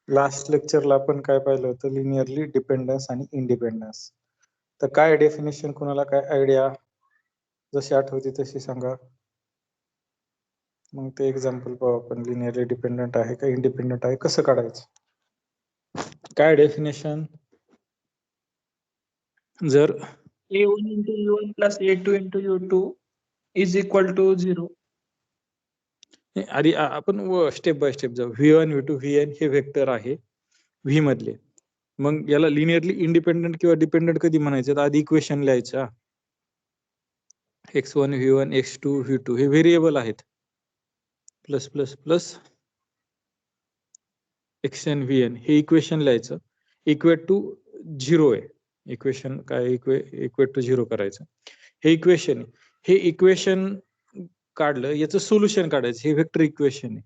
Last लेक्चरला आपण काय पाहिलं होतं, लिनियरली डिपेंडन्स आणि इंडिपेंडन्स. तर काय डेफिनेशन, कोणाला काय आयडिया जशी आठवते तशी सांगा. मग ते एक्झाम्पल पाहू आपण, लिनियरली डिपेंडंट आहे का इंडिपेंडंट आहे कसं काढायचं. काय डेफिनेशन, जर A1 into U1 plus A2 into U2 is equal to 0. आधी आपण स्टेप बाय स्टेप जाऊ. V1 V2 Vn हे वेक्टर आहे व्ही मधले. मग याला लिनियरली इंडिपेंडंट किंवा डिपेंडंट कधी म्हणायचं, आधी इक्वेशन लिहायचा. x1 v1 x2 v2 हे व्हेरिएबल आहेत. Plus plus plus xn vn हे इक्वेशन लिहायचं. इक्वेट टू 0 आहे इक्वेशन, काय इक्वेट टू 0 करायचं. हे इक्वेशन आहे. हे इक्वेशन काढलं, याचं सोल्युशन काढायचं. हे वेक्टर इक्वेशन आहे.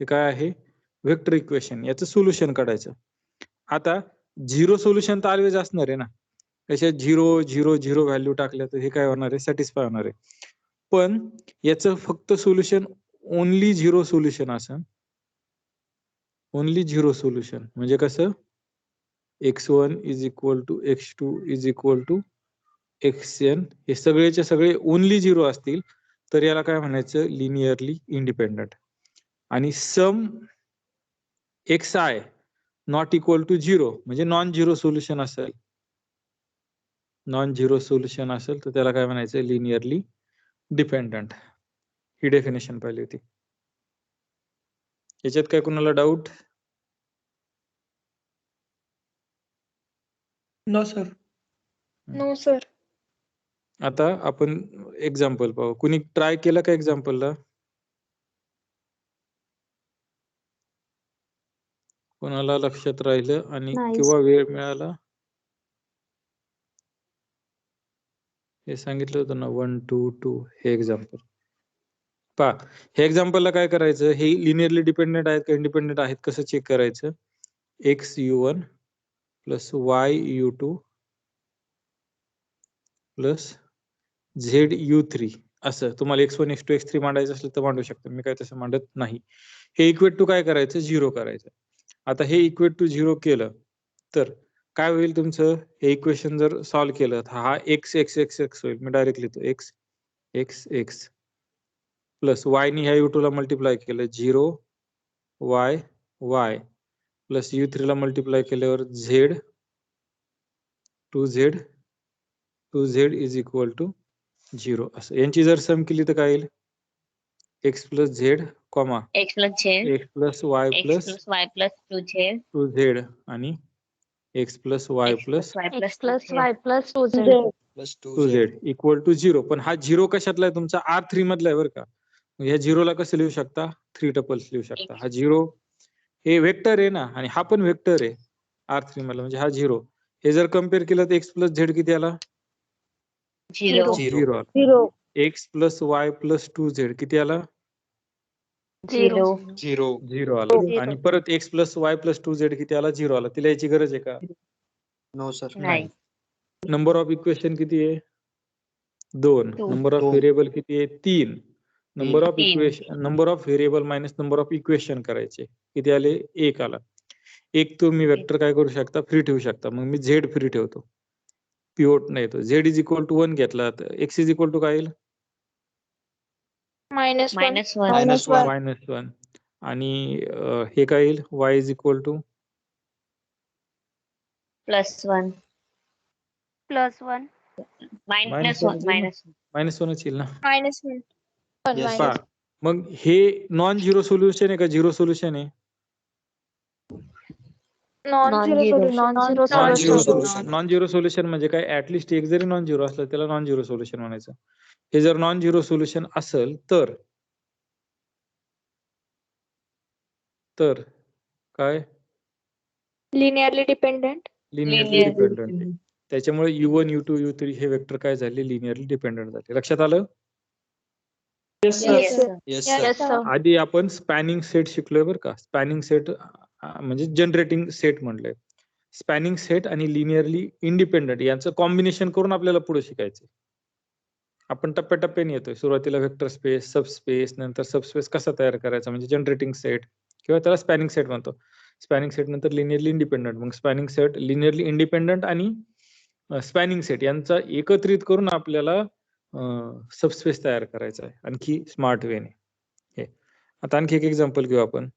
हे काय आहे, वेक्टर इक्वेशन. याचं सोल्युशन काढायचं. आता 0 सोल्युशन तर ऑलवेज असणार आहे ना. त्याच्यात 0 0 0 व्हॅल्यू टाकल्या तर हे काय होणार आहे, सॅटिस्फाय होणार आहे. पण याचं फक्त सोल्युशन ओनली 0 सोल्युशन असं. ओनली 0 सोल्युशन म्हणजे कसं, x1 is equal to x2 is equal to xn हे सगळेचे सगळे ओनली 0 असतील तर याला काय म्हणायचं, लिनियरली इंडिपेंडंट. आणि सम xi नॉट इक्वल टू 0 म्हणजे नॉन झिरो सोल्युशन असेल. नॉन झिरो सोल्युशन असेल तर त्याला काय म्हणायचं, लिनियरली डिपेंडंट. ही डेफिनेशन पाहिली होती. याच्यात काय कुणाला डाऊट? No, sir. No sir. आता आपण एक्झाम्पल पाहू. कुणी ट्राय केलं का एक्झाम्पलला? कोणाला लक्षात राहिलं आणि नाही. किंवा वेळ मिळाला? हे सांगितलं होतं ना 1 2 2 हे एक्झाम्पल पहा. हे एक्झाम्पलला काय करायचं, हे लिनियरली डिपेंडंट आहेत का इंडिपेंडंट आहेत कसं चेक करायचं. X u1 plus y u2 plus Z u3 असं. तुम्हाला x1 x2 x3 मांडायचं असलं तर मांडू शकता, मी काय तसं मांडत नाही. हे इक्वेट टू काय करायचं, 0 करायचं. आता हे इक्वेट टू 0 केलं तर काय होईल तुमचं, हे इक्वेशन जर सॉल्व्ह केलं तर हा x x x x होईल. मी डायरेक्ट लिहितो x x x plus y नी ह्या u2 ला मल्टिप्लाय केलं 0 y y प्लस u3 ला मल्टिप्लाय केल्यावर z 2z is equal to 0 असं. यांची जर सम केली तर काय येईल, x plus z comma x plus z x plus y x plus plus y plus 2z 2z आणि x plus y x plus plus y x plus plus 2z. Y plus 2z. Plus 2z equal to 0. पण हा 0 कशातला आहे तुमचा, R3 मधला आहे बरं का. ह्या 0 ला कसं लिहू शकता, 3 टपल्स लिहू शकता. हा 0 हे वेक्टर आहे ना, आणि हा पण वेक्टर आहे R3 मधला, म्हणजे हा 0. हे जर कम्पेअर केलं तर x प्लस झेड किती आला, 0 0 आला. 0 x plus y plus 2z किती आला, 0 0 0 आला. आणि परत x plus y plus 2z किती आला, 0 आला. तिला याची गरज आहे का, नो सर नाही. नंबर ऑफ इक्वेशन किती आहे, 2. Two. नंबर ऑफ दोन. व्हेरिएबल किती आहे, 3. Number of 3. Equation, number of variable minus number of equation करायचे, किती आले, 1 आला. एक तुम्ही वेक्टर काय करू शकता, फ्री ठेवू शकता. मग मी झेड फ्री ठेवतो, पिवोट नाही तो. झेड इज इक्वल टू 1 घेतला तर एक्स इज इक्वल टू काय येईल, -1 -1 -1. आणि हे काय येईल, y इज इक्वल टू +1 +1 -1 -1च येईल ना. -1 Yes, पहा, मग हे नॉन झिरो सोल्युशन आहे का झिरो सोल्युशन आहे, non zero solution. Non zero solution म्हणजे काय, ऍटलिस्ट एक जरी नॉन झिरो असलं त्याला नॉन झिरो सोल्युशन म्हणायचं. हे जर नॉन झिरो सोल्युशन असेल तर काय, लिनियरली डिपेंडेंट. Linearly dependent. त्याच्यामुळे u1 u2 u3 हे वेक्टर काय झाले, लिनियरली डिपेंडंट झाले. लक्षात आलं. Yes, sir. Yes, sir. Yes Yes, sir sir. आधी आपण स्पॅनिंग सेट शिकलोय बरं का. स्पॅनिंग सेट म्हणजे जनरेटिंग सेट म्हणलंय. स्पॅनिंग सेट आणि लिनियरली इंडिपेंडंट यांचं कॉम्बिनेशन करून आपल्याला पुढे शिकायचं. आपण टप्प्याटप्प्याने येतोय. सुरुवातीला वेक्टर स्पेस, सबस्पेस, नंतर सबस्पेस कसा तयार करायचा म्हणजे जनरेटिंग सेट, किंवा त्याला स्पॅनिंग सेट म्हणतो. स्पॅनिंग सेट नंतर लिनियरली इंडिपेंडंट. मग स्पॅनिंग सेट, लिनियरली इंडिपेंडंट आणि स्पॅनिंग सेट यांचा एकत्रित करून आपल्याला सबस्पेस तयार करायचा आहे आणखी स्मार्ट वेने. हे आता आणखी एक एक्झाम्पल घेऊ आपण.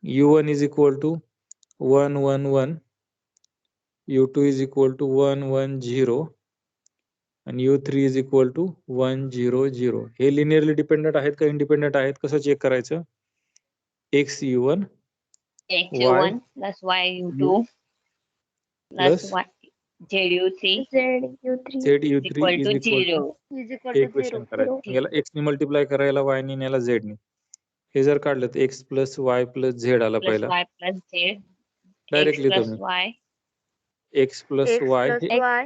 U1 is equal to 1 1 1, U2 is equal to 1 1 0 आणि U3 इज इक्वल टू 1 0 0. हे लिनियरली डिपेंडंट आहेत का इंडिपेंडंट आहेत कसं चेक करायचं? X U1 X1 plus Y2 plus plus Y ZU3 ZU3 Z is U3 equal is to equal 0. To is equal हे to equation 0. करायचं. याला x ने मल्टिप्लाय करायला y ने आणि याला z ने. हे जर काढलं तर x plus y plus z आला Plus पहिला. Y plus Z. Direct X लिहितो plus मी. Y. x plus X y plus हे Y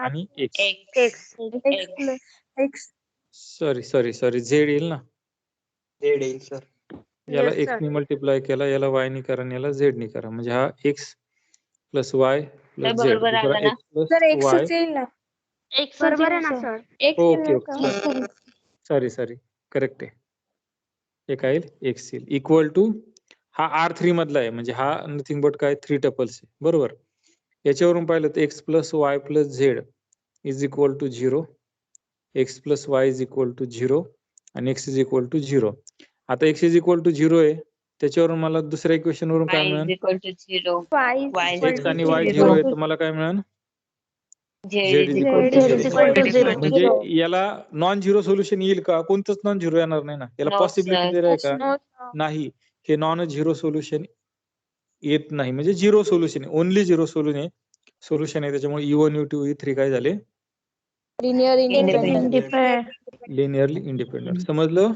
आणि x. X. X plus X. Sorry z येईल ना. Z येईल सर. याला Yes, x sir. ने मल्टिप्लाय केला, याला y ने करा आणि याला z ने करा. म्हणजे हा x plus y plus z. बरोबर आलं ना? x plus Sir, y. X येईल ना. बरोबर आहे ना sir? Okay okay sorry correct आहे. हे काय येईल? x येईल इक्वल टू हा R3 मधला आहे म्हणजे हा नथिंग बट काय 3 टपल्स आहे बरोबर. याच्यावरून पाहिलं तर x plus y plus z is equal to 0, x plus y is equal to 0 आणि x इज इक्वल टू 0. आता x इज इक्वल टू 0 आहे त्याच्यावरून मला दुसऱ्या इक्वेशन वरून काय Y is मिळेल? equal to 0. Y is Y is equal x to आणि 0. y 0 आहे तर मला काय मिळेल? Z Z is is equal equal to to 0. 0. म्हणजे याला नॉन झिरो सोल्युशन येईल का? कोणतंच नॉन झिरो येणार नाही ना. याला No, पॉसिबिलिटी sir. देणार आहे का? No, sir. नाही. हे नॉन झिरो सोल्युशन येत नाही म्हणजे झिरो सोल्युशन आहे. ओनली झिरो सोल्युशन आहे त्याच्यामुळे U1 U2 U3 काय झाले? Linear Independent. Linearly independent. समजलं?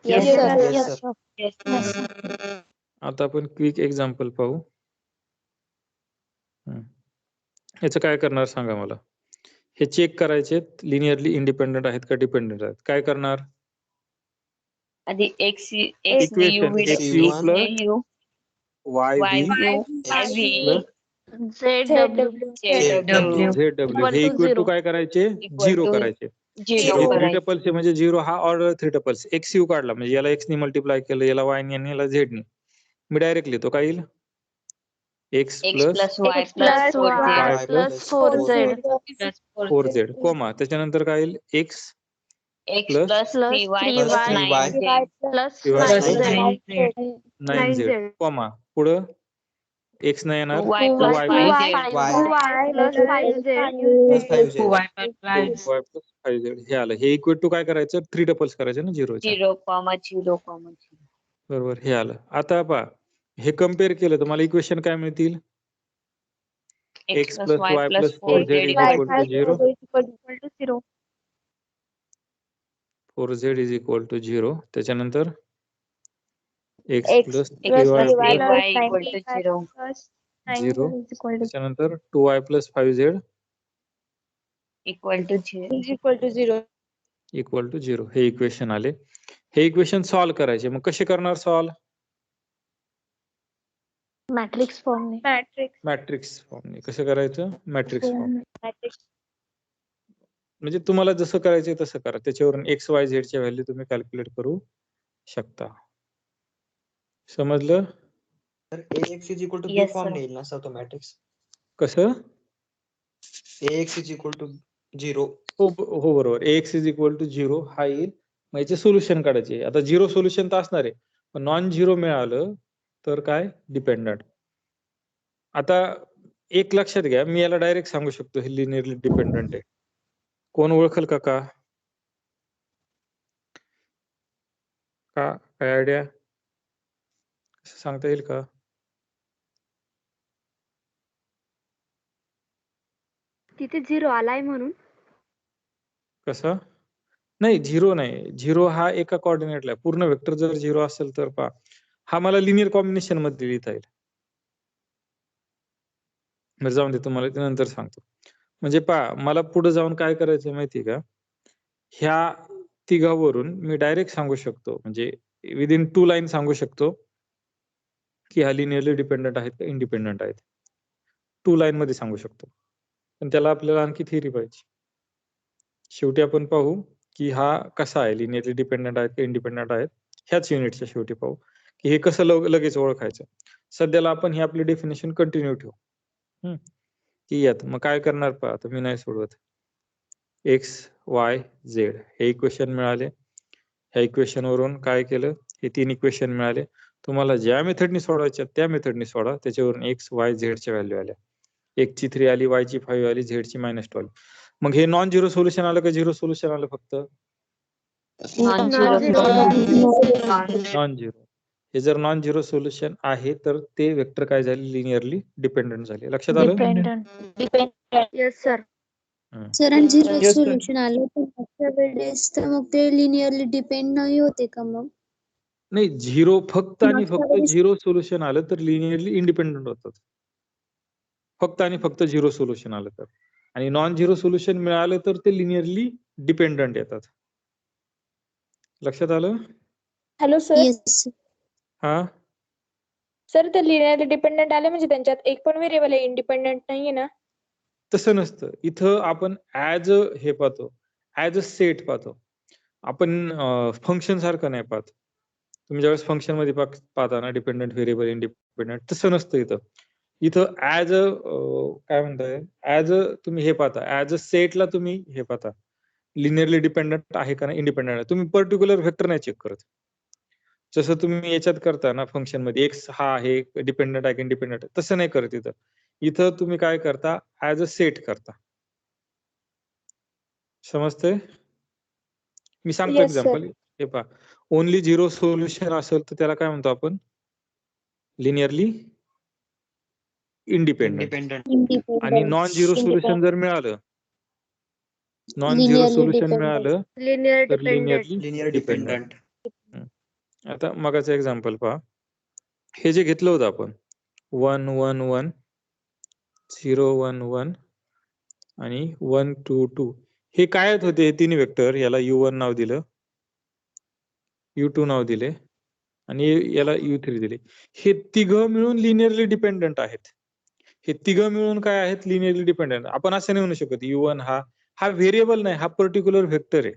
Yes, Yes, sir. sir. Yes, sir. Yes, sir. आता आपण क्विक एक्झाम्पल पाहू. याचं काय करणार सांगा मला. हे चेक करायचे लिनियरली इंडिपेंडंट आहेत का डिपेंडंट आहेत. काय करणार? आधी X equation with XU plus JU, YV YU, plus ZW. ZW ZW. हे इक्वल टू काय करायचे? equal झिरो to करायचे. 0 हे 3 करायचं. टपल्स म्हणजे 0 हा ऑर्डर 3 टपल्स. XU काढला म्हणजे याला x ने मल्टिप्लाय केलं, याला y ने आणि याला z ने. मी डायरेक्ट लिहितो काय येईल? x X plus plus Y X plus plus 4Z Y plus 4Z. plus 4z comma त्याच्यानंतर काय येईल? x X plus plus 3Y plus plus 3Y 9Z Plus किंवा 9Z. 9z कॉमा पुढं x नाही येणार 2Y plus 2y 5Z. Y 2Y plus 5Z. plus 5Z. 2Y plus 5. 2y plus 5z हे आलं. हे इक्वल टू काय करायचं? 3 tuples करायचे ना 0 च्या. 0, 0. बरोबर हे आलं. आता पहा हे कम्पेअर केलं तर मला इक्वेशन काय मिळतील? X plus plus Y y plus plus 4z 4Z is equal equal to 0. equal to 0. 4z is equal to 0. त्याच्यानंतर x X plus X 3y plus plus 3Y equal to 0. 0. is equal to त्याच्यानंतर 2y plus 5z Equal to 0. is equal to 0. Equal to 0. हे equation आले. हे equation solve करायचे. मग कसे करणार solve? Matrix form. Matrix. Matrix फॉर्मने. कसं करायचं? Matrix form. Matrix. म्हणजे तुम्हाला जसं करायचंय तसं करा. त्याच्यावरून x y z च्या व्हॅल्यू तुम्ही कॅल्क्युलेट करू शकता. समजलं? तर AX is equal to B Yes, form sir. येईल ना सर तो मॅट्रिक्स. कसं? AX is equal to 0. हो बरोबर. ax इज इक्वल टू 0 हा येईल. मग याचे सोल्युशन काढायचे. आता 0 सोल्युशन तर असणार आहे. पण नॉन झिरो मिळालं तर काय? डिपेंडंट. आता एक लक्षात घ्या, मी याला डायरेक्ट सांगू शकतो हे लिनियरली डिपेंडंट आहे. कोण ओळखल का? काय आयडिया? सांगता येईल का? तिथे 0 आलाय म्हणून. कसं? नाही 0 नाही. 0 हा एका कोऑर्डिनेटला आहे. पूर्ण वेक्टर जर 0 असेल तर पहा हा मला लिनियर कॉम्बिनेशन मध्ये लिहिता येईल. बरं जाऊन दे तुम्हाला ते नंतर सांगतो. म्हणजे पहा मला पुढे जाऊन काय करायचं माहिती का? ह्या तिघावरून मी डायरेक्ट सांगू शकतो म्हणजे विदिन 2 लाईन सांगू शकतो की हा लिनियरली डिपेंडंट आहेत का इंडिपेंडंट आहेत. 2 लाईन मध्ये सांगू शकतो. पण त्याला आपल्याला आणखी थिअरी पाहिजे. शेवटी आपण पाहू की हा कसा आहे लिनियरली डिपेंडंट आहेत का इंडिपेंडंट आहेत ह्याच युनिटच्या शेवटी पाहू की हे कसं लगेच ओळखायचं. सध्याला आपण ही आपली डेफिनेशन कंटिन्यू ठेवू. की यात मग काय करणार पहा, आता मी नाही सोडवत. एक्स वाय झेड हे इक्वेशन मिळाले. ह्या इक्वेशन वरून काय केलं, हे 3 इक्वेशन मिळाले. तुम्हाला ज्या मेथडनी सोडवायच्या त्या मेथडनी सोडा. त्याच्यावरून एक्स वाय झेडच्या व्हॅल्यू आल्या. एक्स ची 3 आली, वाय ची 5 आली, झेड ची -2 आली. मग हे नॉन झिरो सोल्युशन आलं का झिरो सोल्युशन आलं फक्त? Non non zero. हे जर नॉन झिरो सोल्युशन आहे तर ते वेक्टर काय झाले, लिनियरली डिपेंडंट झाले. लक्षात आलं? Yes sir. सर आणि झिरो Yes, sir. सोल्युशन आलं तर मागच्या वेळेस तर मग ते लिनियरली डिपेंड नाही होते का मग? नाही, झिरो फक्त आणि मागच्या फक्त वेळेस- झिरो सोल्युशन आलं तर लिनियरली इंडिपेंडंट होतात. फक्त आणि फक्त झिरो सोल्युशन आलं तर. आणि नॉन झिरो सोल्युशन मिळालं तर ते लिनियरली डिपेंडंट येतात. लक्षात आलं? Hello sir. येस हा, सर ते लिनियरली डिपेंडंट आले म्हणजे त्यांच्यात एक पण व्हेरिएबल इंडिपेंडंट नाहीये ना? तसं नसतं. इथं आपण ऍज हे पाहतो, ऍज अ सेट पाहतो. आपण फंक्शन सारखं नाही पाहत. तुम्ही ज्यावेळेस फंक्शन मध्ये पाहता ना, डिपेंडंट व्हेरिएबल, इंडिपेंडंट, तसं नसतं इथं. इथं ऍज अ काय म्हणताय, ऍज अ तुम्ही हे पाहता, ऍज अ सेटला तुम्ही हे पाहता, लिनियरली डिपेंडंट आहे का नाही, इंडिपेंडंट आहे. तुम्ही पर्टिक्युलर व्हेक्टर नाही चेक करत. जसं तुम्ही याच्यात करता ना, फंक्शन मध्ये एक्स हा आहे डिपेंडंट आहे की इंडिपेंडंट आहे, तसं नाही करत इथं. इथं तुम्ही काय करता, ऍज अ सेट करता. समजतंय? मी सांगतो Yes, sir. एक्झाम्पल. हे पहा, ओनली झिरो सोल्युशन असेल तर त्याला काय म्हणतो आपण, लिनियरली इंडिपेंडंट. आणि नॉन झिरो सोल्युशन जर मिळालं, non zero Linearly solution dependent. मिळालं लिनियर तर डिपेंडंट. Linearly linear dependent. आता मगाचं एक्झाम्पल पहा. हे जे घेतलं होतं आपण 1 1 1 0 1 1 आणि 1 2 2, हे काय होते, हे तीन वेक्टर. याला u1 नाव दिलं, u2 नाव दिले आणि याला u3 दिले. हे तिघं मिळून लिनियरली डिपेंडंट आहेत. हे तिघं मिळून काय आहेत, लिनियरली डिपेंडंट. आपण असं नाही म्हणू शकत u1 हा व्हेरिएबल नाही, हा पर्टिक्युलर व्हेक्टर आहे.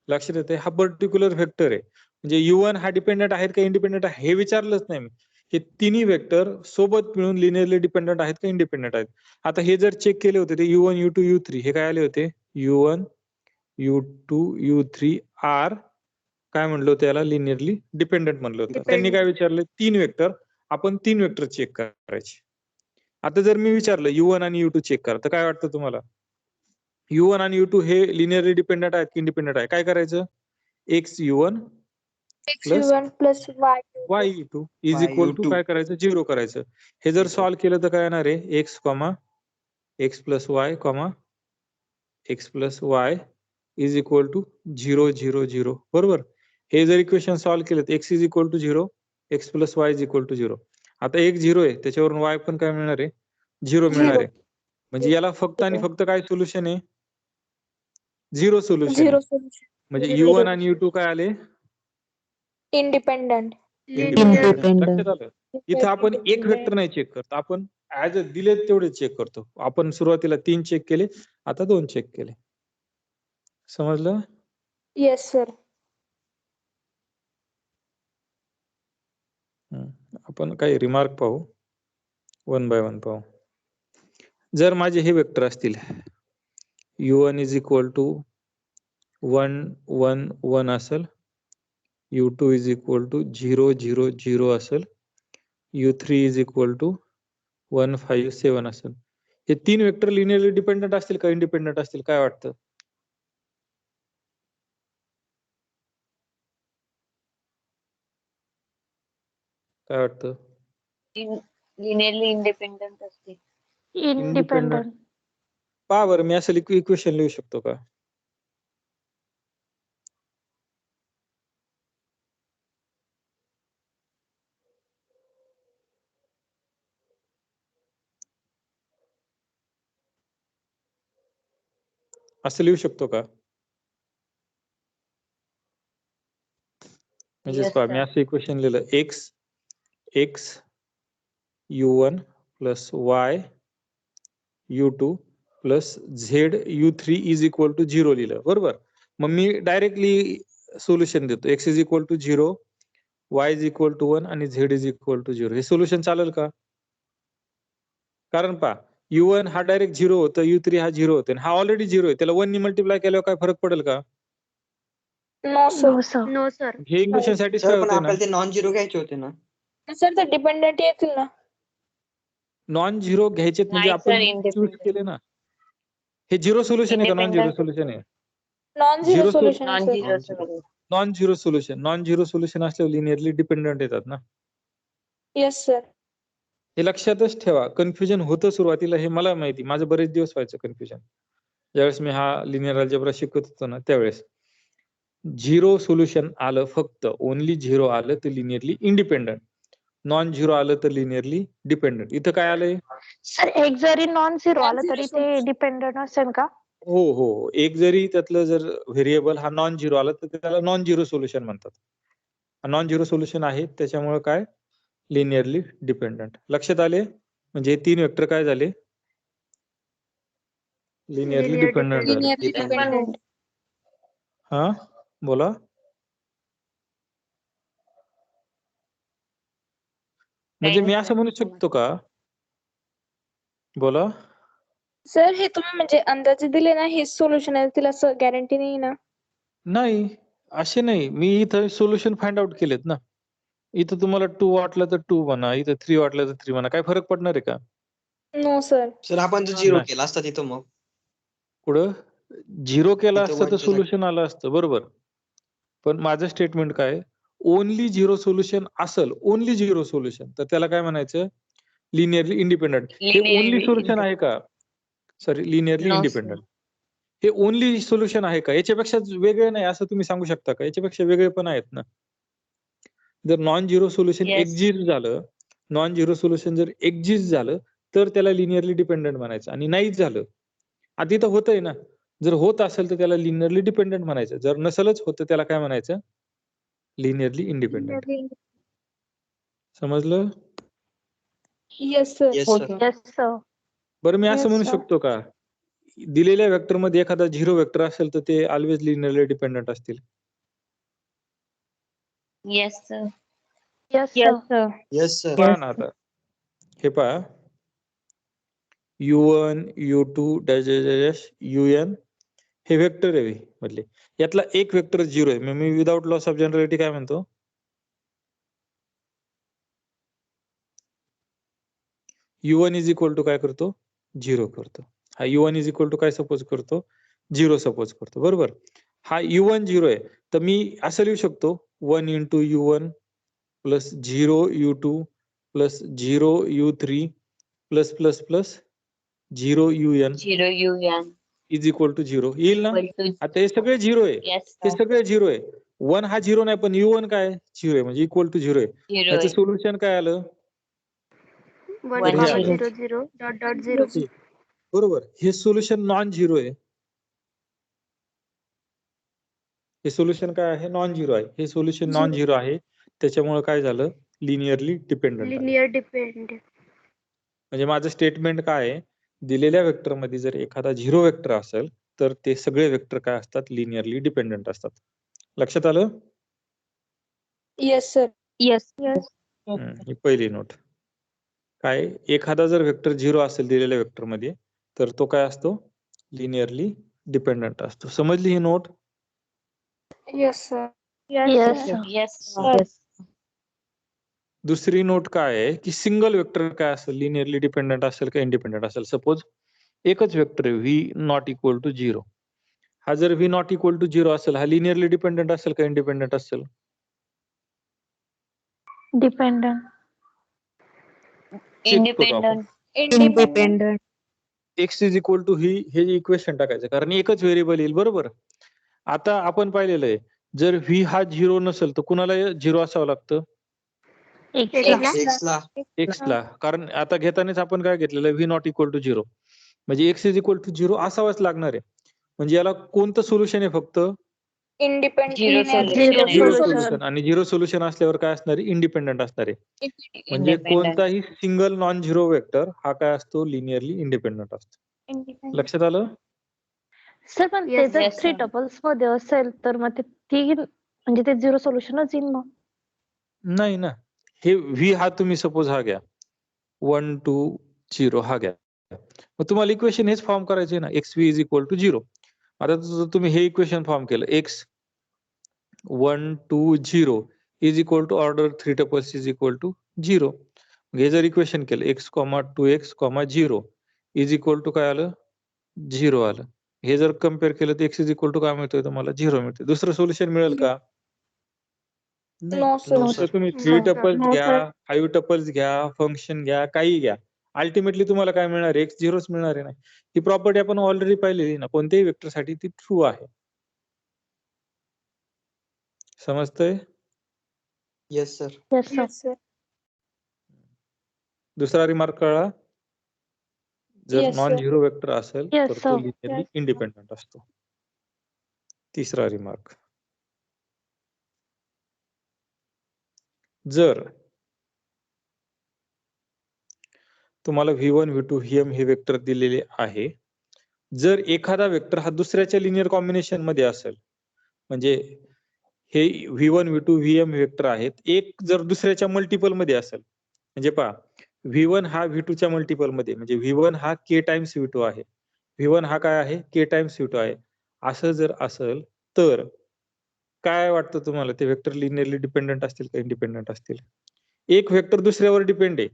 लक्षात येते, हा पर्टिक्युलर व्हेक्टर आहे. म्हणजे u1 हा डिपेंडंट आहेत का इंडिपेंडंट आहे हे विचारलंच नाही मी. हे तिन्ही वेक्टर सोबत मिळून लिनियरली डिपेंडंट आहेत का इंडिपेंडंट आहेत. आता हे जर चेक केले होते ते u1 u2 u3 हे काय आले होते, u1 u2 u3 आर काय म्हणलं होतं, याला लिनियरली डिपेंडंट म्हणलं होतं. त्यांनी काय विचारलं, तीन वेक्टर, आपण तीन वेक्टर चेक करायचे. आता जर मी विचारलं u1 आणि u2 चेक करा, तर काय वाटतं तुम्हाला, u1 आणि u2 हे लिनियरली डिपेंडंट आहेत की इंडिपेंडंट आहे? काय करायचं, x u1 plus x1 plus y y u2 is equal to काय करायचं, 0 करायचं. हे जर सॉल्व्ह केलं तर काय येणार आहे, x x plus y x plus y is equal to 0 0 0. बरोबर. हे जर इक्वेशन सॉल्व्ह केलं तर x is equal to 0, x plus y is equal to 0. आता एक 0 आहे, त्याच्यावरून y पण काय मिळणार आहे, 0 मिळणार आहे. म्हणजे याला फक्त आणि फक्त काय सोल्युशन आहे, झिरो सोल्युशन. Zero solution. म्हणजे u1 आणि u2 काय आले, इंडिपेंडंट. लक्षात आलं? इथं आपण एक वेक्टर नाही चेक करत, आपण ऍज अ दिले तेवढे चेक करतो. आपण सुरुवातीला 3 चेक केले, आता 2 चेक केले. समजलं? Yes sir. आपण काही रिमार्क पाहू, 1 बाय 1 पाहू. जर माझे हे वेक्टर असतील, u1 इज इक्वल टू 1 1 1 असेल, u2 इज इक्वल टू 0 0 0 असेल, u3 इज इक्वल टू 1 5 7 असेल. हे तीन वेक्टर लिनियरली डिपेंडंट असतील का इंडिपेंडंट असतील, काय वाटतं? काय वाटतं? लिनियरली इंडिपेंडंट असते. इंडिपेंडंट. पहा बरं, मी असं इक्वेशन लिहू शकतो का, असं लिहू शकतो का? म्हणजे Yes, पहा, मी sir. असं इक्वेशन लिहिलं, x u1 plus y u2 plus z u3 is equal to 0 लिहिलं. बरोबर. मग मी डायरेक्टली सोल्युशन देतो, x is equal to 0, y is equal to 1 आणि z इज इक्वल टू 0. हे सोल्युशन चालेल का? कारण पहा u1 हा डायरेक्ट 0 होतं, u3 हा 0 होते, हा ऑलरेडी 0 आहे. त्याला 1 ने मल्टिप्लाय केल्यावर काय फरक पडेल का? No sir. No sir. No sir. हे इक्वेशन सॅटिस्फाय सर पण होते ना? आपल्याला ते नॉन झिरो घ्यायचे होते ना. सर ते डिपेंडंट येतील ना. नॉन झिरो घ्यायचे म्हणजे नाही आपण sir, चूज independent. केले ना. हे झिरो सोल्युशन आहे का नॉन झिरो Independent. सोल्युशन आहे? Non zero Zero solution non sir. Zero Non-zero. Non zero solution. Non zero solution असल्यावर लिनियरली डिपेंडंट येतात ना. Yes sir. हे लक्षातच ठेवा. कन्फ्युजन होतं सुरुवातीला, हे मला माहिती. माझं बरेच दिवस व्हायचं कन्फ्युजन. ज्यावेळेस मी हा लिनियर अल्जेब्रा शिकत होतो ना त्यावेळेस. झिरो सोल्युशन आलं फक्त, ओन्ली झिरो आलं तर लिनियरली इंडिपेंडंट. नॉन झिरो आलं तर लिनियरली डिपेंडंट. इथं काय आलंय? सर एक जरी नॉन झिरो आलं Non-zero तरी ते solution. डिपेंडंट असेल का? हो, हो. एक जरी त्यातलं जर व्हेरिएबल हा नॉन झिरो आला तर त्याला नॉन झिरो सोल्युशन म्हणतात. नॉन झिरो सोल्युशन आहे त्याच्यामुळे काय? Linearly dependent. लक्षात आले? म्हणजे 3 वेक्टर काय झाले? लिनियरली Linear डिपेंडंट झाले. Linear dependent. हा, बोला. म्हणजे मी असं म्हणू शकतो का? बोला. सर हे तुम्ही म्हणजे अंदाजे दिले ना, हे सोल्युशन आहे तिला असं गॅरंटी नाही ना. नाही, असे नाही. मी इथं सोल्युशन फाइंड आउट केलेत ना. इथं तुम्हाला 2 वाटलं तर 2 म्हणा, इथं 3 वाटलं तर 3 म्हणा. काय फरक पडणार आहे का? No sir. सर आपण जर झिरो नाही. केला असता तिथं मग. पुढं 0 केला इथं असतं तर 1 च्या जागी. सोल्युशन आलं असतं, बरोबर. पण माझं स्टेटमेंट काय? ओन्ली झिरो सोल्युशन असेल, ओन्ली झिरो सोल्युशन, तर त्याला काय म्हणायचं? Linearly independent. हे ओन्ली Linearly सोल्युशन आहे का? Sorry, linearly No, independent. हे ओन्ली सोल्युशन आहे का? याच्यापेक्षा वेगळे नाही असं तुम्ही सांगू शकता का? याच्यापेक्षा वेगळे पण आहेत ना. जर non zero solution Yes. Exist झालं, नॉन झिरो सोल्युशन जर एक्झिस्ट झालं तर त्याला लिनियरली डिपेंडंट म्हणायचं आणि नाहीच झालं. आता इथं होतंय ना. जर होत असेल तर त्याला लिनियरली डिपेंडंट म्हणायचं. जर नसेलच होत तर त्याला काय म्हणायचं? Linearly independent. समजलं? Yes sir. Yes sir. Yes sir. बरं मी असं Yes, म्हणू sir. शकतो का? दिलेल्या वेक्टर मध्ये एखादा झिरो वेक्टर असेल तर ते ऑलवेज लिनियरली डिपेंडंट असतील. Yes, sir. Yes Yes, sir. sir. Yes sir. पहा ना आता. हे पहा. U1, U2, dash dash dash, UN हे वेक्टर आहे मधले. यातला एक वेक्टर 0 आहे. मग मी विदाउट लॉस ऑफ जनरॅलिटी काय म्हणतो? U1 इज इक्वल टू काय करतो? 0 करतो. हा U1 इज इक्वल टू काय सपोज करतो? 0 सपोज करतो, बरोबर. हा U1 0 आहे. तर मी असं लिहू शकतो 1 into U1 plus 0 U2 plus 0 U3 plus plus plus 0 UN 0 UN is equal to 0 येईल ना? equal to आता हे सगळे 0 आहे. yes, हे sir. सगळे 0 आहे. 1 हा 0 नाही पण U1 काय? 0 आहे म्हणजे इक्वल टू 0 आहे. 0 याचं आहे. सोल्युशन काय आलं? 1 तर हे कॉमा आलं. 0 0 डॉट डॉट 0. बरोबर. हे सोल्युशन नॉन झिरो आहे. हे सोल्युशन काय आहे? नॉन झिरो आहे. हे सोल्युशन नॉन झिरो आहे. त्याच्यामुळे काय झालं? लिनियरली डिपेंडंट आलं. Linear dependent. म्हणजे माझं स्टेटमेंट काय आहे? दिलेल्या वेक्टर मध्ये जर एखादा झिरो वेक्टर असेल तर ते सगळे वेक्टर काय असतात? लिनियरली डिपेंडंट असतात. लक्षात आलं? Yes sir. येस. येस. ही पहिली नोट. काय? एखादा जर वेक्टर 0 असेल दिलेल्या वेक्टर मध्ये तर तो काय असतो? लिनियरली डिपेंडंट असतो. समजली ही note? Yes sir. Yes sir. Yes, sir. Yes. दुसरी नोट काय आहे की सिंगल वेक्टर काय असेल? लिनियरली डिपेंडंट असेल का इंडिपेंडंट असेल? सपोज एकच वेक्टर आहे व्ही नॉट इक्वल टू 0. हा जर व्ही नॉट इक्वल टू 0 असेल हा लिनियरली डिपेंडंट असेल का इंडिपेंडंट असेल? डिपेंडंट. चेक करू आपण. Independent. Independent. X is equal to ही हे इक्वेशन टाकायचं कारण एकच व्हेरिएबल येईल, बरोबर. आता आपण पाहिलेलं आहे जर व्ही हा 0 नसेल तर कुणाला 0 असावं लागतं? एक्स. एक्स ला. एक्सला. कारण आता घेतानाच आपण काय घेतलेलं आहे? V not equal to 0. म्हणजे एक्स इज इक्वल टू 0 असावंच लागणार आहे. म्हणजे याला कोणतं सोल्युशन आहे फक्त? Independent. Zero solution. Zero zero solution. Solution. आणि झिरो सोल्युशन असल्यावर काय असणार आहे? इंडिपेंडंट असणार आहे. म्हणजे Independent. कोणताही सिंगल नॉन झिरो वेक्टर हा काय असतो? लिनियरली इंडिपेंडंट असतो. लक्षात आलं? सर पण ते Yes, जर yes, 3 sir. टपल्स मध्ये असेल तर मग ते म्हणजे ते 0 सोल्युशनच येईल मग. नाही ना, हे व्ही हा तुम्ही सपोज हा घ्या 1 2 0 हा घ्या. मग तुम्हाला इक्वेशन हेच फॉर्म करायचे ना, x V is equal to 0. आता जर तुम्ही हे इक्वेशन फॉर्म केलं x 1 2 0 is equal to order 3 tuples is equal to 0. हे जर इक्वेशन केलं x, 2x, 0 is equal to काय आलं 0 आलं. हे जर कम्पेअर केलं तर x इज इक्वल टू काय मिळतोय तुम्हाला 0 मिळतोय. दुसरं सोल्युशन मिळेल का? नो No, सर. तर sir. तुम्ही No, 3 sir. टपल्स No, घ्या, sir. 5 टपल्स घ्या, फंक्शन घ्या, काही घ्या. अल्टिमेटली तुम्हाला काय मिळणार आहे? x 0च मिळणार आहे ना. ही प्रॉपर्टी आपण ऑलरेडी पाहिलेली ना, कोणत्याही वेक्टर साठी ती ट्रू आहे. समजतंय? Yes, sir. Yes, sir. Yes, sir. दुसरा रिमार्क कळला? जर Yes, non sir. Zero vector असेल Yes, तर तो sir. Linearly Yes. इंडिपेंडंट असतो. तिसरा रिमार्क, जर तुम्हाला V1 V2 Vm हे वेक्टर दिलेले आहे, जर एखादा वेक्टर हा दुसऱ्याच्या लिनियर कॉम्बिनेशन मध्ये असेल, म्हणजे हे V1 V2 Vm वेक्टर आहेत, एक जर दुसऱ्याच्या मल्टिपल मध्ये असेल, म्हणजे पहा V1 हा V2 च्या मल्टिपल मध्ये, म्हणजे V1 हा K टाइम्स V2 आहे, V1 हा काय आहे K टाइम्स V2 आहे, असं जर असेल तर काय वाटतं तुम्हाला, ते वेक्टर लिनियरली डिपेंडंट असतील का इंडिपेंडंट असतील? एक वेक्टर दुसऱ्यावर डिपेंड आहे,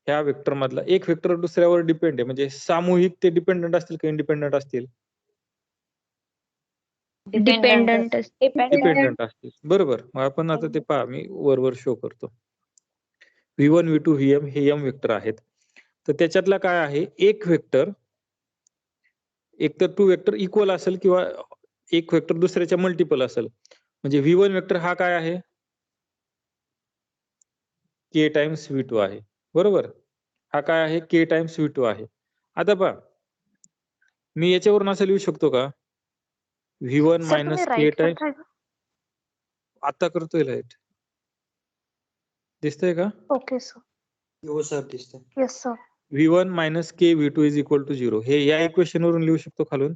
ह्या वेक्टर मधला एक वेक्टर दुसऱ्यावर डिपेंड आहे, म्हणजे सामूहिक ते डिपेंडंट असतील का इंडिपेंडंट असतील? Dependent. डिपेंडंट असतील, बरोबर. मग आपण आता ते पहा, मी वर शो करतो. V1 V2 Vm हे m वेक्टर आहेत, तर त्याच्यातला काय आहे, एक वेक्टर एक तर टू वेक्टर इक्वल असेल किंवा एक वेक्टर दुसऱ्याच्या मल्टिपल असेल, म्हणजे V1 वेक्टर हा काय आहे K टाइम्स V2 आहे, बरोबर. हा काय आहे K टाइम्स V2 आहे. आता पहा, मी याच्यावरून असं लिहू शकतो का V1 Sir, मायनस तुम्ही K राईट टाइम्स, करताय का? आता करतोय लाईट, दिसतंय का? Okay, sir. हो सर दिसतंय. Yes, sir. V1 minus K V2 is equal to 0 हे या इक्वेशन वरून लिहू शकतो खालून,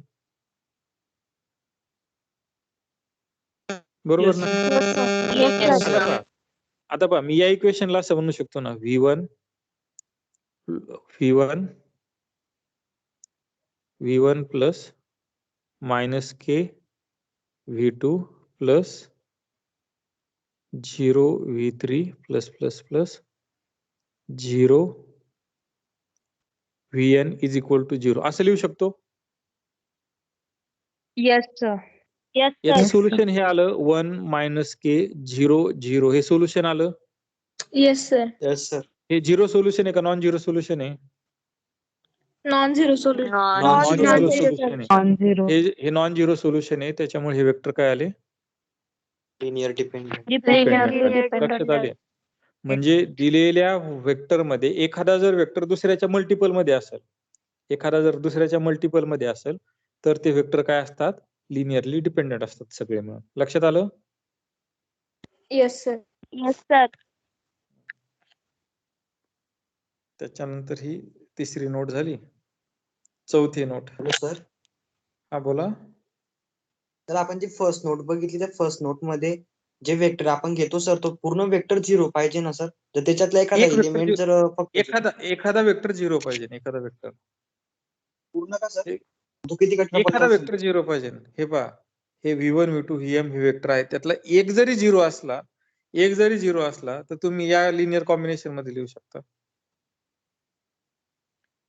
बरोबर ना? Yes, sir. Yes, Yes, sir. sir. आता पहा मी या इक्वेशनला असं म्हणू शकतो ना, V1 plus minus K V2 plus 0 V3 plus plus plus 0 Vn is equal to 0 असं लिहू शकतो. Yes, sir. Yes, याचं sir. सोल्युशन हे आलं 1 मायनस K 0 0 हे सोल्युशन आलं. Yes, sir. Yes, sir. हे झिरो सोल्युशन आहे का नॉन झिरो सोल्युशन आहे? Non-zero solution. Non-zero non zero Non-zero solution आहे. हे नॉन झिरो सोल्युशन आहे, त्याच्यामुळे हे वेक्टर काय आले Linear dependent. Dependent. लक्षात आले. म्हणजे दिलेल्या वेक्टर मध्ये एखादा जर वेक्टर दुसऱ्याच्या मल्टिपल मध्ये असेल, एखादा जर दुसऱ्याच्या मल्टिपल मध्ये असेल तर ते वेक्टर काय असतात, लिनियरली डिपेंडंट असतात सगळे मिळून. लक्षात आलं? Yes, sir. Yes, sir. त्याच्यानंतर ही तिसरी नोट झाली. चौथी नोट, Hello, sir. हा बोला. तर आपण जी फर्स्ट नोट बघितली त्या फर्स्ट नोट मध्ये जे वेक्टर आपण घेतो सर तो पूर्ण वेक्टर 0 पाहिजे ना सर? तर त्याच्यातला एखादा एक vector एलिमेंट जर फक्त एखादा वेक्टर 0 पाहिजे, एखादा वेक्टर पूर्ण का सर? एक- तो किती एखादा गटापत्र वेक्टर 0 पाहिजे. हे पहा, हे V1 V2 Vm हे वेक्टर आहे, त्यातला एक जरी 0 असला तर तुम्ही या लिनियर कॉम्बिनेशन मध्ये लिहू शकता.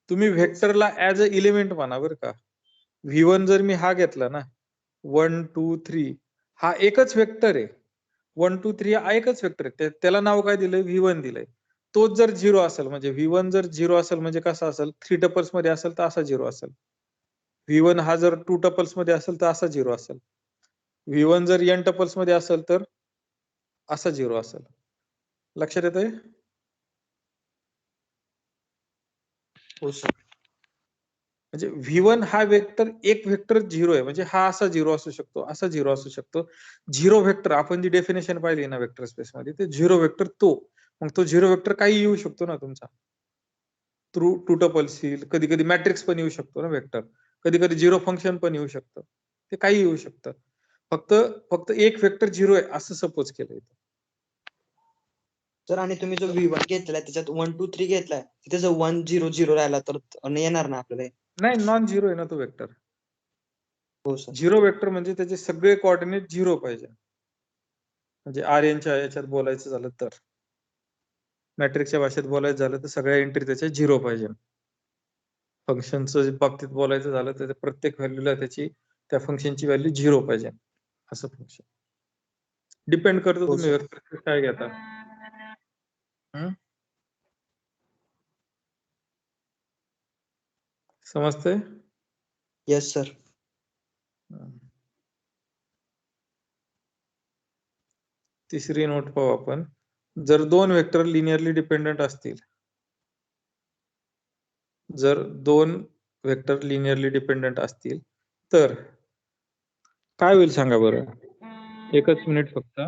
तुम्ही व्हेक्टरला ऍज अ इलिमेंट म्हणा बरं का. V1 जर मी हा घेतला ना 1 2 3 हा एकच वेक्टर आहे. 1 2 3 हा एकच वेक्टर आहे, त्याला नाव काय दिलंय V1 दिलंय. तोच जर 0 असेल म्हणजे V1 जर 0 असेल म्हणजे कसा असेल, 3 टपल्स मध्ये असेल तर असा 0 असेल. V1 हा जर 2 टपल्स मध्ये असेल तर असा 0 असेल. V1 जर n टपल्स मध्ये असेल तर असा 0 असेल. लक्षात येतंय? हो सर. म्हणजे V1 हा वेक्टर एक वेक्टर 0 आहे, म्हणजे हा असा 0 असू शकतो, असा 0 असू शकतो. 0 वेक्टर आपण जी डेफिनेशन पाहिली ना वेक्टर स्पेस मध्ये, ते 0 वेक्टर तो, मग तो 0 वेक्टर काही येऊ शकतो ना तुमचा. टू टपल्स येईल, कधी कधी मॅट्रिक्स पण येऊ शकतो ना वेक्टर, कधी कधी 0 फंक्शन पण येऊ शकतं, ते काही येऊ शकतं. फक्त एक वेक्टर 0 आहे असं सपोज केलंय. सर आणि तुम्ही जो V1 घेतलाय त्याच्यात 1 2 3 घेतलाय तिथे जर 1 0 0 राहिला तर नाही येणार ना आपल्याला हे? नाही, नॉन झिरो आहे ना तो वेक्टर. हो सर. झिरो वेक्टर म्हणजे त्याचे सगळे कोऑर्डिनेट झिरो पाहिजे. म्हणजे आर्यनच्या याच्यात बोलायचं झालं तर, मॅट्रिक्सच्या भाषेत बोलायचं झालं तर सगळ्या एंट्री त्याच्या झिरो पाहिजे. फंक्शनचं बाबतीत बोलायचं झालं तर प्रत्येक व्हॅल्यूला त्याची त्या फंक्शनची व्हॅल्यू झिरो पाहिजे. असं फंक्शन डिपेंड करतो हो तुम्ही सर. वेक्टर काय घेता. समजतंय? Yes sir. तिसरी नोट पाहू आपण. जर दोन वेक्टर लिनियरली डिपेंडंट असतील, जर दोन वेक्टर लिनियरली डिपेंडंट असतील तर काय होईल सांगा बरं. एकच मिनिट फक्त.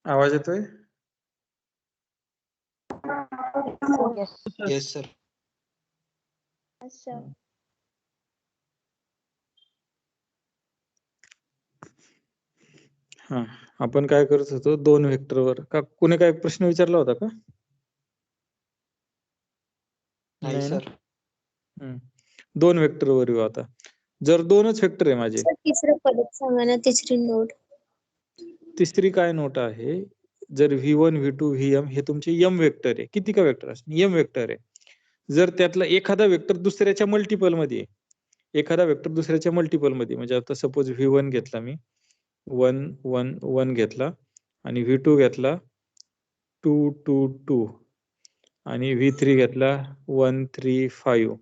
आवाज येतोय? Yes sir. हा, आपण काय करत होतो, दोन वेक्टरवर का कोणी काय प्रश्न विचारला होता का? नाही नाही ना. सर. दोन वेक्टरवर येऊ आता. जर दोनच वेक्टर आहे माझे, सर तिसरं परत सांगा ना, तिसरी नोट. तिसरी काय नोट आहे, जर V1 V2 Vm हे तुमचे m वेक्टर आहे. किती का वेक्टर असते? m वेक्टर आहे. जर त्यातला एखादा वेक्टर दुसऱ्याच्या मल्टिपल मध्ये आहे, एखादा वेक्टर दुसऱ्याच्या मल्टिपल मध्ये, म्हणजे आता सपोज V1 घेतला मी, 1 1 1 घेतला आणि V2 घेतला 2 2 2 आणि V3 घेतला 1 3 5,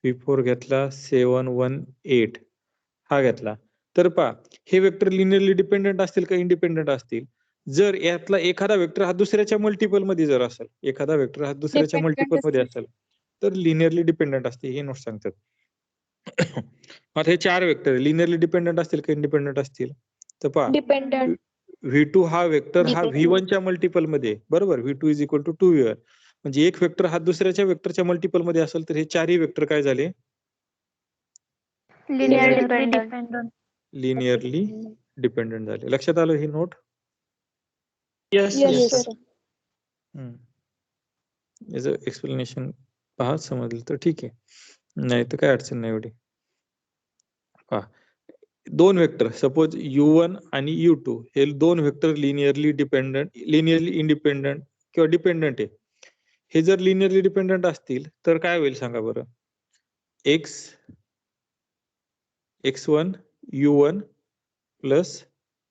V4 घेतला 7 1 8 हा घेतला. तर पहा, हे वेक्टर लिनियरली डिपेंडंट असतील का इंडिपेंडंट असतील? जर यातला एखादा वेक्टर हा दुसऱ्याच्या मल्टिपल मध्ये जर असेल, एखादा वेक्टर हा दुसऱ्याच्या Dependent मल्टिपल मध्ये असेल तर लिनियरली डिपेंडंट असते, हे नोट सांगतात. आता हे चार वेक्टर लिनियरली डिपेंडंट असतील का इंडिपेंडंट असतील? तर पहा, डिपेंडंट. V2 हा वेक्टर हा Dependent. V1 च्या मल्टिपल मध्ये आहे, बरोबर. V2 is equal to 2V1. म्हणजे एक वेक्टर हा दुसऱ्याच्या वेक्टरच्या मल्टिपल मध्ये असेल तर हे चारही वेक्टर काय झाले? Linearly Dependent. dependent. Linearly dependent झाले. लक्षात आलं ही note? Yes, Yes, yes, sir. sir. याचं एक्सप्लेनेशन पहा, समजलं तर ठीक आहे, नाही तर काय अडचण नाही एवढी. पहा, दोन वेक्टर सपोज U1 आणि U2 हे दोन vector linearly dependent, linearly independent किंवा डिपेंडंट आहे. हे जर लिनियरली डिपेंडंट असतील तर काय होईल सांगा बरं. x1 U1 plus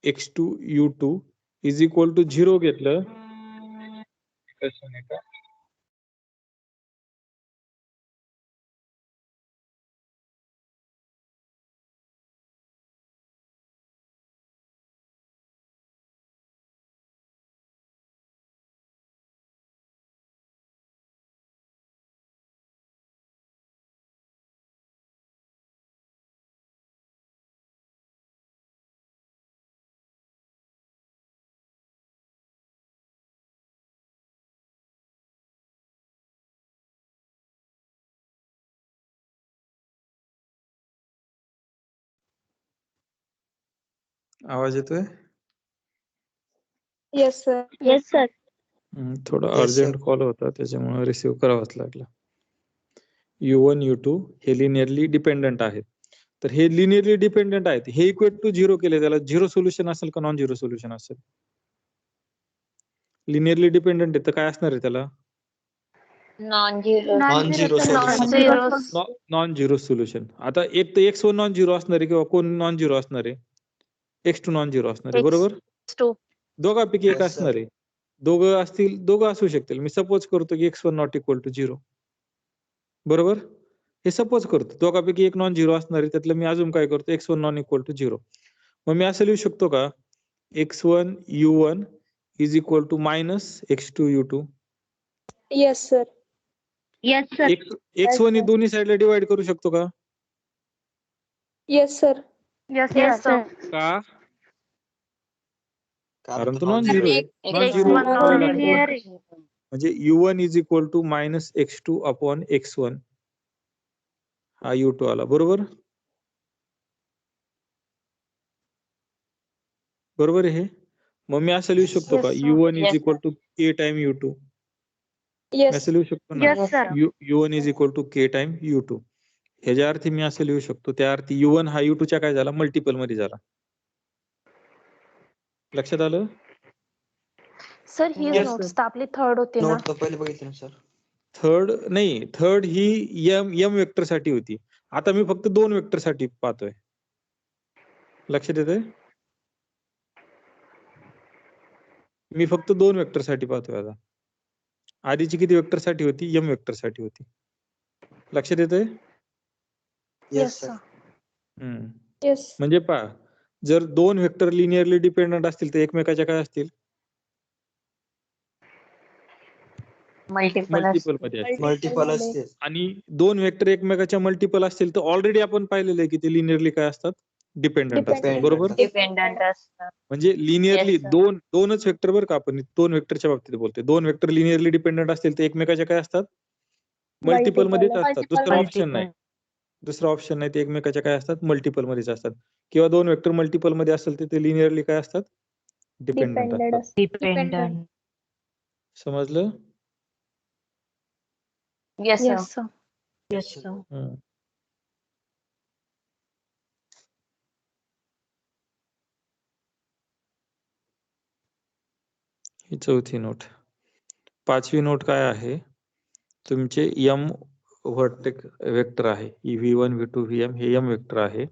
x2 U2 is equal to 0 घेतलं. आवाज येतोय? Yes, sir. Yes, sir. थोडा Yes, अर्जंट sir. कॉल होता त्याच्यामुळे रिसिव्ह करावाच लागला. U1 U2 हे लिनियरली डिपेंडंट आहेत. तर हे लिनियरली डिपेंडेंट आहेत. हे इक्वेट टू झिरो केले, त्याला झिरो सोल्युशन असेल का नॉन झिरो सोल्युशन असेल? लिनियरली डिपेंडेंट आहे तर काय असणार आहे त्याला? Non zero non zero solution. आता एक तर x1 नॉन झिरो असणार आहे किंवा कोण नॉन झिरो असणार आहे? x2 नॉन झिरो असणार आहे, बरोबर? दोघांपैकी एक Yes, sir. असणार आहे. दोघं असतील, दोघं असू शकतील. मी सपोज करतो की x1 not equal to zero, बरोबर? हे सपोज करतो दोघांपैकी एक नॉन झिरो असणार आहे, त्यातलं मी अजून काय करतो, x1 non equal to zero. मग मी असं लिहू शकतो का x1 u1 is equal to minus x2 u2? Yes sir. Yes, sir. x1 ही दोन्ही साईडला डिवाइड करू शकतो का? Yes sir. Yes, Yes, sir. sir. का? कारण तो non नॉन झिरो आहे. एक- नॉन एक झिरो one non-linear आहे. म्हणजे u1 is equal to minus x2 upon x1 हा u2 आला, बरोबर? बरोबर आहे हे? मग मी असं लिहू शकतो का Yes, sir. u1 is equal to k time u2? मी येस. असं लिहू शकतो ना Yes, sir. u1 is equal to k time u2. ह्याच्या अर्थी मी असं लिहू शकतो, त्या अर्थी u1 हा u2 च्या काय झाला, मल्टिपल मध्ये झाला. लक्षात आलं? सर ही Yes, नोट्स sir. तर आपली थर्ड होती ना? नोट तर पहिले बघितली ना सर. थर्ड नाही, थर्ड ही m वेक्टर साठी होती. आता मी फक्त 2 वेक्टर साठी पाहतोय. लक्षात येतंय? मी फक्त 2 वेक्टर साठी पाहतोय आता. आधीची किती वेक्टर साठी होती? m वेक्टर साठी होती. लक्षात येतंय? Yes sir. हम्म. येस. म्हणजे पहा, जर 2 वेक्टर लिनियरली डिपेंडंट असतील तर एकमेकाच्या काय असतील? मल्टिपल मध्ये असतील. मल्टिपल असते. आणि 2 वेक्टर एकमेकाच्या मल्टिपल असतील तर ऑलरेडी आपण पाहिलेलं आहे की ते लिनियरली काय असतात? डिपेंडंट असतात, Dependent बरोबर? असतात. Dependent असतात. म्हणजे लिनियरली दोनच वेक्टर बरं का, आपण 2 वेक्टरच्या बाबतीत बोलतोय. 2 वेक्टर लिनियरली डिपेंडंट असतील तर एकमेकाच्या काय असतात? मल्टिपल मध्येच असतात. दुसरा ऑप्शन नाही. दुसरा ऑप्शन नाही, ते एकमेकाच्या काय असतात? मल्टिपल मध्येच असतात. किंवा 2 वेक्टर मल्टिपल मध्ये असेल तर ते लिनियरली काय असतात? डिपेंडंट असतात. Dependent. समजलं? Yes, sir. Yes, sir. Yes, sir. हम्म. ही चौथी नोट. 5वी नोट काय आहे? तुमचे m वेक्टर आहे. v1 v2 vm हे m वेक्टर आहे.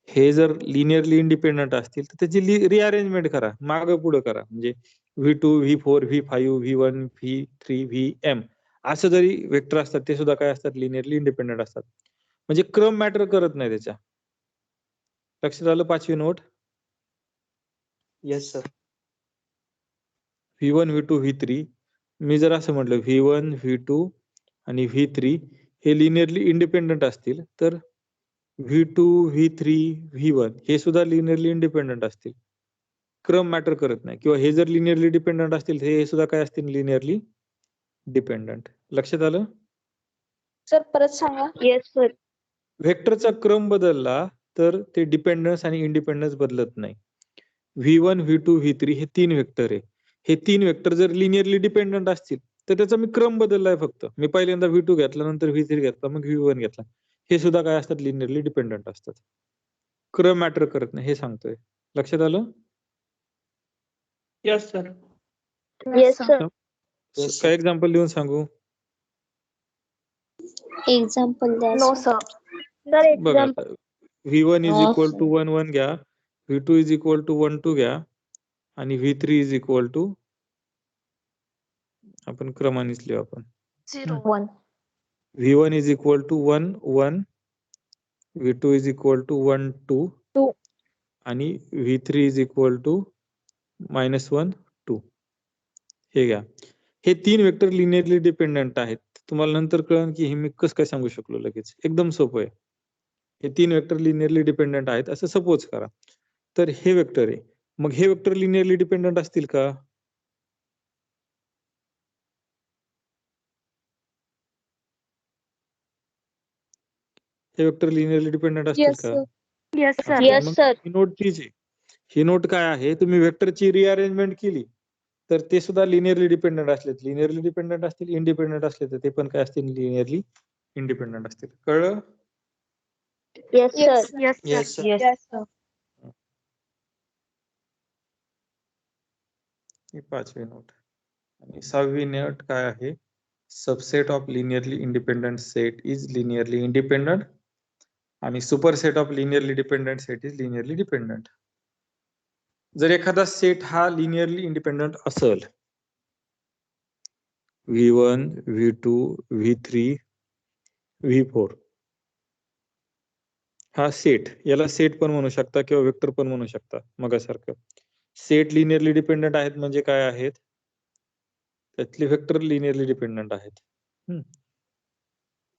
हे जर लिनियरली इंडिपेंडंट असतील तर त्याची रिअरेंजमेंट करा, मागे पुढे करा. म्हणजे v2 v4 v5 v1 v3 vm असं जरी वेक्टर असतात ते सुद्धा काय असतात? लिनियरली इंडिपेंडंट असतात. म्हणजे क्रम मॅटर करत नाही त्याच्या. लक्षात आलं? 5वी note. Yes sir. v1 v2 v3 मी जर असं म्हटलं v1 v2 आणि v3 हे लिनियरली इंडिपेंडंट असतील तर v2 v3 v1 हे सुद्धा लिनियरली इंडिपेंडंट असतील. क्रम मॅटर करत नाही. किंवा हे जर लिनियरली डिपेंडंट असतील हे सुद्धा काय असतील? Linearly dependent. लक्षात आलं? सर परत सांगा. Yes, sir. वेक्टरचा क्रम बदलला तर ते डिपेंडन्स आणि इंडिपेंडन्स बदलत नाही. v1 v2 v3 हे 3 वेक्टर आहे. हे 3 वेक्टर जर लिनियरली डिपेंडंट असतील तर त्याचा मी क्रम बदललाय फक्त. मी पहिल्यांदा v2 घेतला, नंतर v3 घेतला, मग v1 घेतला. हे सुद्धा काय असतात? लिनियरली डिपेंडंट असतात. क्रम मॅटर करत नाही हे सांगतोय. लक्षात आलं? Yes, sir. Yes, sir. Yes, काय sir. एक्झाम्पल देऊन सांगू? एक्झाम्पल द्या No, sir. sir. Sir, बघा example. आता v1 is No, equal sir. To 1 1 घ्या, v2 इज इक्वल टू 1 2 घ्या आणि v3 इज इक्वल टू आपण क्रमानेच लिहू आपण. 1. v1 is equal to 1 1, v2 is equal to 1 2 2. आणि v3 इज इक्वल टू -1 2. हे घ्या. हे 3 वेक्टर लिनियरली डिपेंडंट आहेत. तुम्हाला नंतर कळेल की हे मी कसं काय सांगू शकलो लगेच. एकदम सोपं आहे. हे 3 वेक्टर लिनियरली डिपेंडंट आहेत असं सपोज करा. तर हे वेक्टर आहे. मग हे वेक्टर लिनियरली डिपेंडंट असतील का? हे वेक्टर लिनियरली डिपेंडंट असतील येस का? सर. Yes, हा, sir. तर Yes, मग sir. ही नोट तीच आहे. ही नोट काय आहे? तुम्ही वेक्टरची रिअरेंजमेंट केली तर ते सुद्धा लिनियरली डिपेंडंट असले, लिनियरली डिपेंडंट असतील, इंडिपेंडंट असले तर ते पण काय असतील? लिनियरली इंडिपेंडंट असतील. कळलं? Yes, sir. Yes, Yes, sir. sir. Yes, sir. ही 5वी नोट. आणि 6वी नोट काय आहे? Subset of linearly independent set is linearly independent आणि superset of linearly dependent set is linearly dependent. जर एखादा सेट हा लिनियरली इंडिपेंडंट असेल, V1, V2, V3, V4 हा सेट, याला सेट पण म्हणू शकता किंवा वेक्टर पण म्हणू शकता. मगासारखं सेट लिनियरली डिपेंडंट आहेत म्हणजे काय आहेत? त्यातले वेक्टर लिनियरली डिपेंडंट आहेत.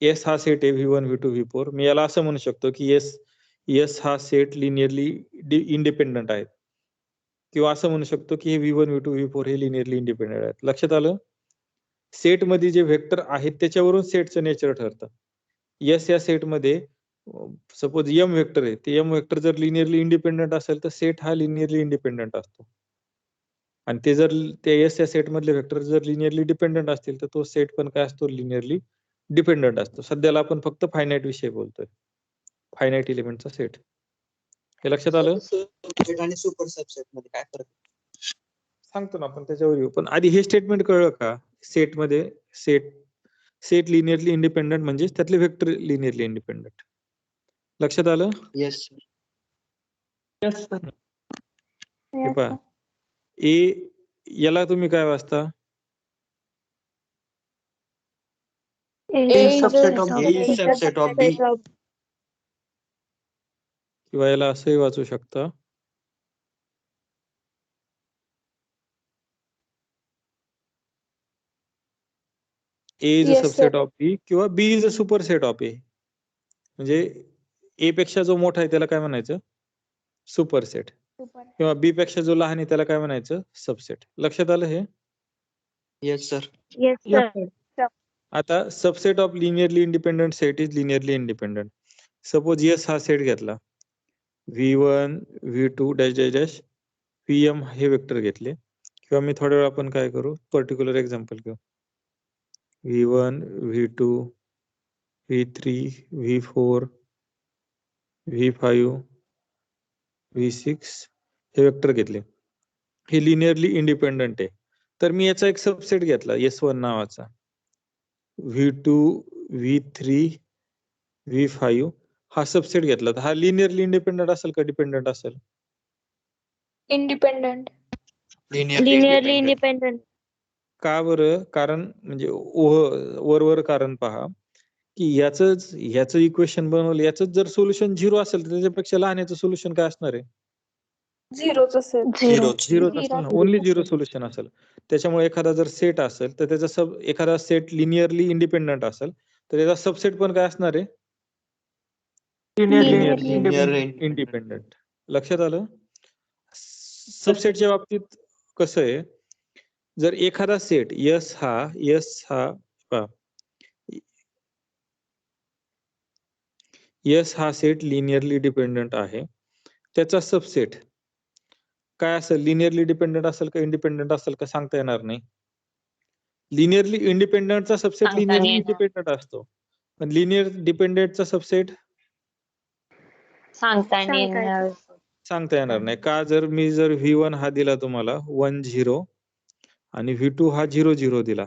एस हा सेट आहे V1, V2, V4. मी याला असं म्हणू शकतो की एस हा सेट लिनियरली इंडिपेंडंट आहेत किंवा असं म्हणू शकतो की हे V1, V2, V4 हे लिनियरली इंडिपेंडंट आहेत. लक्षात आलं? सेट मध्ये जे वेक्टर आहेत त्याच्यावरून सेटचं नेचर ठरतं. एस या सेट मध्ये सपोज एम वेक्टर आहे, ते एम वेक्टर जर लिनियरली इंडिपेंडंट असेल तर सेट हा लिनियरली इंडिपेंडंट असतो. आणि ते जर ते एस या सेट मधले वेक्टर जर लिनियरली डिपेंडंट असतील तर तो सेट पण काय असतो? लिनियरली डिपेंडंट असतो. सध्याला आपण फक्त फायनाईट विषयी बोलतोय, फायनाईट एलिमेंटचा सेट. हे लक्षात आलं? सबसेट आणि सुपर सबसेट मध्ये काय फरक? सांगतो ना आपण, त्याच्यावर येऊ. पण आधी हे स्टेटमेंट कळलं का? सेट मध्ये सेट लिनियरली इंडिपेंडंट म्हणजे त्यातले वेक्टर लिनियरली इंडिपेंडंट. लक्षात आलं? येस. Yes, sir. हे Yes, पहा, sir. ए याला तुम्ही काय वाचता? A A is subset a of A is subset of B. किंवा याला असंही वाचू शकता, A is a Yes, subset sir. of B किंवा B is a superset of A. म्हणजे A पेक्षा जो मोठा आहे त्याला काय म्हणायचं? सुपरसेट. किंवा B पेक्षा जो लहान आहे त्याला काय म्हणायचं? सबसेट. लक्षात आलं हे? Yes sir. Yes, Yes, sir. sir. आता subset of linearly independent set is linearly independent. Suppose S हा सेट घेतला, V1, V2 dash dash dash Vm हे वेक्टर घेतले, किंवा मी थोड्या वेळ आपण काय करू, पर्टिक्युलर एक्झाम्पल घेऊ. V1, V2, V3, V4, V5, V6 हे वेक्टर घेतले. हे लिनियरली इंडिपेंडंट आहे. तर मी याचा एक सबसेट घेतला S1 नावाचा, V2, V3, V5 हा सबसेट घेतला, तर हा लिनियरली इंडिपेंडंट असेल का डिपेंडंट असेल? Independent. Linearly independent. का बरं? कारण म्हणजे वर कारण पहा की याचं इक्वेशन बनवलं, याचं जर सोल्युशन 0 असेल तर त्याच्यापेक्षा लहान याचं सोल्युशन काय असणार आहे? Zeroच असेल. zero. झिरोच असेल ना, ओनली 0 सोल्युशन असेल. त्याच्यामुळे एखादा जर सेट असेल तर त्याचा एखादा सेट लिनियरली इंडिपेंडंट असेल तर त्याचा सबसेट पण काय असणार आहे? Linearly linearly independent. इंडिपेंडंट. लक्षात आलं? सबसेटच्या बाबतीत कसं आहे, जर एखादा सेट S हा सेट लिनियरली डिपेंडंट आहे, त्याचा सबसेट काय असेल? लिनियरली डिपेंडंट असेल का इंडिपेंडंट असेल का सांगता येणार नाही. लिनियरली इंडिपेंडंटचा सबसेट सांगता लिनियरली नाही येणार. इंडिपेंडंट असतो, पण लिनियर डिपेंडंटचा सबसेट सांगता नाही सांगता येणार. सांगता येणार नाही. का? जर मी जर V1 हा दिला तुम्हाला 1 0 आणि V2 हा 0 0 दिला,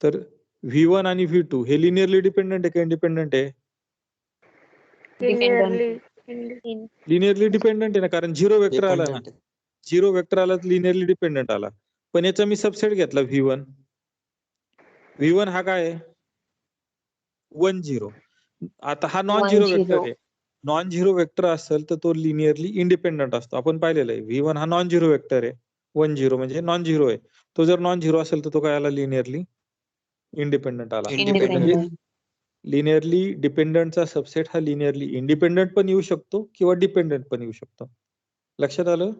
तर V1 आणि V2 हे लिनियरली डिपेंडंट आहे का इंडिपेंडंट आहे? Linearly. लिनियरली डिपेंडंट आहे ना, कारण 0 वेक्टर आला ना, 0 वेक्टर आला तर लिनियरली डिपेंडंट आला. पण याचा मी सबसेट घेतला V1 हा काय आहे? 1 0. आता हा नॉन 0 वेक्टर आहे. नॉन 0 वेक्टर असेल तर तो लिनियरली इंडिपेंडंट असतो. आपण पाहिलेलं आहे, V1 हा नॉन 0 वेक्टर आहे, 1 0 म्हणजे नॉन 0 आहे. तो जर नॉन 0 असेल तर तो काय आला? लिनियरली इंडिपेंडंट आला. म्हणजे लिनियरली डिपेंडंटचा सबसेट हा लिनियरली इंडिपेंडंट पण येऊ शकतो किंवा डिपेंडंट पण येऊ शकतो. लक्षात आलं?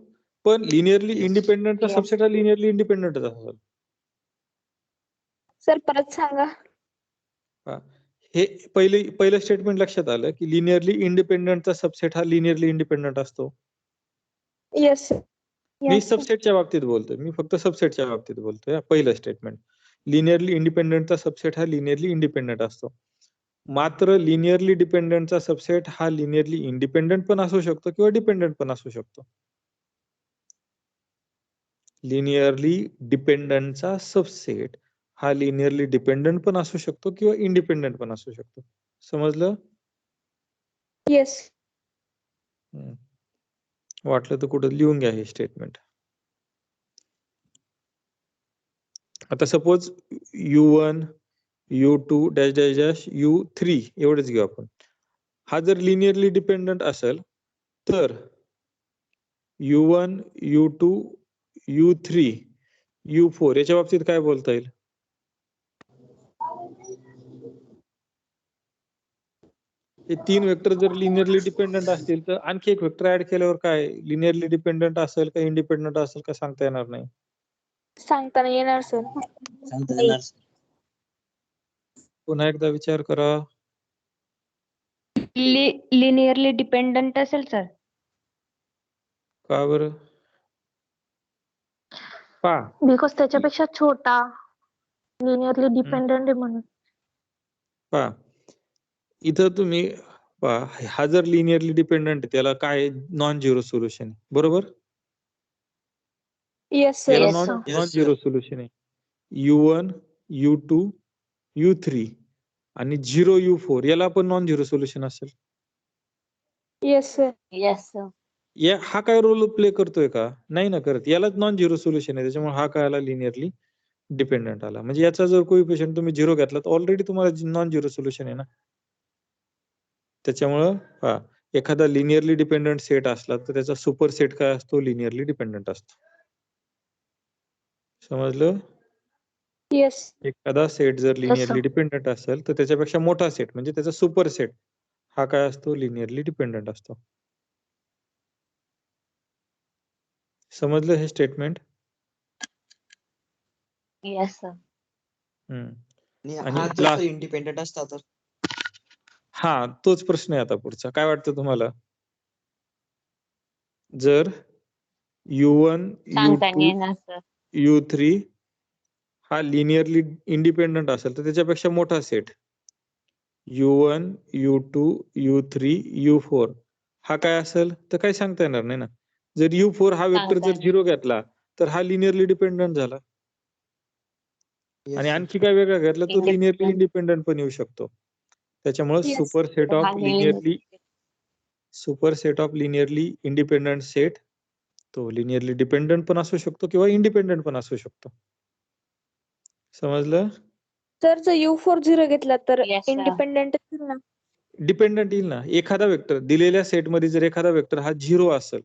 पण लिनियरली इंडिपेंडंटचा Yes. सबसेट हा लिनियरली इंडिपेंडंटच असेल. सर परत सांगा. हे पहिलं स्टेटमेंट लक्षात आलं की लिनियरली इंडिपेंडंटचा सबसेट हा लिनियरली इंडिपेंडंट असतो. Yes, sir. मी Yes, sir. सबसेटच्या बाबतीत बोलतोय, मी फक्त सबसेटच्या बाबतीत बोलतोय. पहिलं स्टेटमेंट, लिनियरली इंडिपेंडंटचा सबसेट हा लिनियरली इंडिपेंडंट असतो. मात्र लिनियरली डिपेंडंटचा सबसेट हा लिनियरली इंडिपेंडंट पण असू शकतो किंवा डिपेंडंट पण असू शकतो. लिनियरली डिपेंडंटचा सबसेट हा लिनियरली डिपेंडंट पण असू शकतो किंवा इंडिपेंडंट पण असू शकतो. समजलं? येस. वाटलं तर कुठं लिहून घ्या हे स्टेटमेंट. आता suppose U1 U2 dash dash dash U3 एवढेच घेऊ आपण. हा जर लिनियरली डिपेंडंट असेल तर U1 U2 U3 U4 याच्या बाबतीत काय बोलता येईल? हे 3 वेक्टर जर लिनियरली डिपेंडंट असतील तर आणखी एक वेक्टर ऍड केल्यावर काय लिनियरली डिपेंडंट असेल का इंडिपेंडंट असेल का सांगता येणार नाही. सांगता नाही येणार सर. सांगता येणार sir. पुन्हा एकदा विचार करा. लिनियरली डिपेंडंट असेल सर. का बरं? पहा बिकॉज त्याच्यापेक्षा छोटा लिनियरली डिपेंडंट आहे म्हणून. पहा इथं तुम्ही पहा हा जर लिनियरली डिपेंडंट त्याला काय नॉन झिरो सोल्युशन आहे बरोबर. Yes sir. याला Yes, non sir. Yes, non sir. Zero solution आहे. U1 U2 U3 आणि 0 U4 याला पण नॉन झिरो सोल्युशन असेल. Yes sir. Yes, sir. या हा काय रोल प्ले करतोय का? नाही ना करत. यालाच नॉन झिरो सोल्युशन आहे त्याच्यामुळे हा काय आला लिनियरली डिपेंडंट आला. म्हणजे याचा जर कोइफिशियंट तुम्ही 0 घेतला तर ऑलरेडी तुम्हाला नॉन झिरो सोल्युशन आहे ना. त्याच्यामुळं पहा एखादा लिनियरली डिपेंडंट सेट असला तर त्याचा सुपर सेट काय असतो लिनियरली डिपेंडंट असतो. समजलं? येस. एखादा सेट जर लिनियरली sir. डिपेंडंट असेल तर त्याच्यापेक्षा मोठा सेट म्हणजे त्याचा सुपर सेट हा काय असतो लिनियरली डिपेंडंट असतो. समजलं हे स्टेटमेंट? Yes, sir. आणि आणि हा जर last इंडिपेंडंट असता तर हा तोच प्रश्न आहे आता पुढचा. काय वाटतं तुम्हाला? जर U1 सांगता U2 नाही येणार सर. U3 हा लिनियरली इंडिपेंडंट असेल तर त्याच्यापेक्षा मोठा set U1 U2 U3 U4 हा काय असेल तर काही सांगता येणार नाही ना. जर U4 हा वेक्टर सांगता जर 0 घेतला तर हा लिनियरली डिपेंडंट झाला. Yes, आणि sir. आणखी काय वेगळा घेतला तो लिनियरली Independent. इंडिपेंडंट पण येऊ शकतो. त्याच्यामुळे Yes. Super set of linearly independent set तो लिनियरली डिपेंडंट पण असू शकतो किंवा इंडिपेंडंट पण असू शकतो. समजलं? सर जर U4 0 घेतला तर Yes, sir. इंडिपेंडंट ना. डिपेंडंट येईल ना. एखादा वेक्टर दिलेल्या सेटमध्ये जर एखादा वेक्टर हा 0 असेल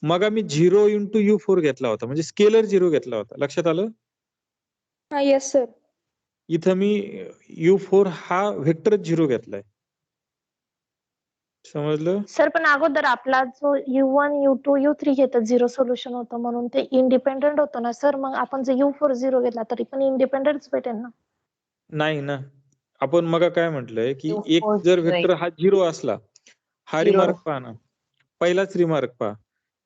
मग आम्ही 0 इंटू U4 घेतला होता म्हणजे स्केलर 0 घेतला होता. लक्षात आलं? हा येस सर. इथं मी U4 हा वेक्टरच 0 घेतलाय. समजलं? सर पण अगोदर आपला जो U1 U2 U3 घेतं 0 सोल्युशन होतं म्हणून ते इंडिपेंडंट होतं ना सर. मग आपण जर U4 0 घेतला तरी पण इंडिपेंडंटच भेटेल ना. नाही ना. आपण मग काय म्हटलंय की एक U4 जर 0 वेक्टर हा 0 असला हा 0. रिमार्क पहा ना. पहिलाच रिमार्क पहा.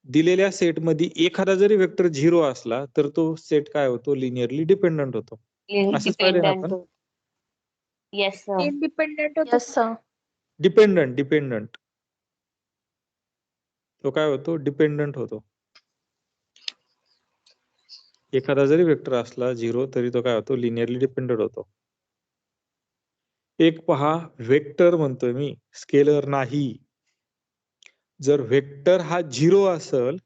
दिलेल्या सेटमध्ये एखादा जरी वेक्टर 0 असला तर तो सेट काय होतो लिनियरली डिपेंडंट होतो. असंच पाहिलं ना आपण? Independent. Yes, sir. इंडिपेंडंट होतो. Yes sir. डिपेंडंट तो काय होतो डिपेंडंट होतो. एखादा जरी वेक्टर असला 0 तरी तो काय होतो लिनियरली डिपेंडंट होतो. एक पहा वेक्टर म्हणतोय मी स्केलर नाही. जर वेक्टर हा 0 असेल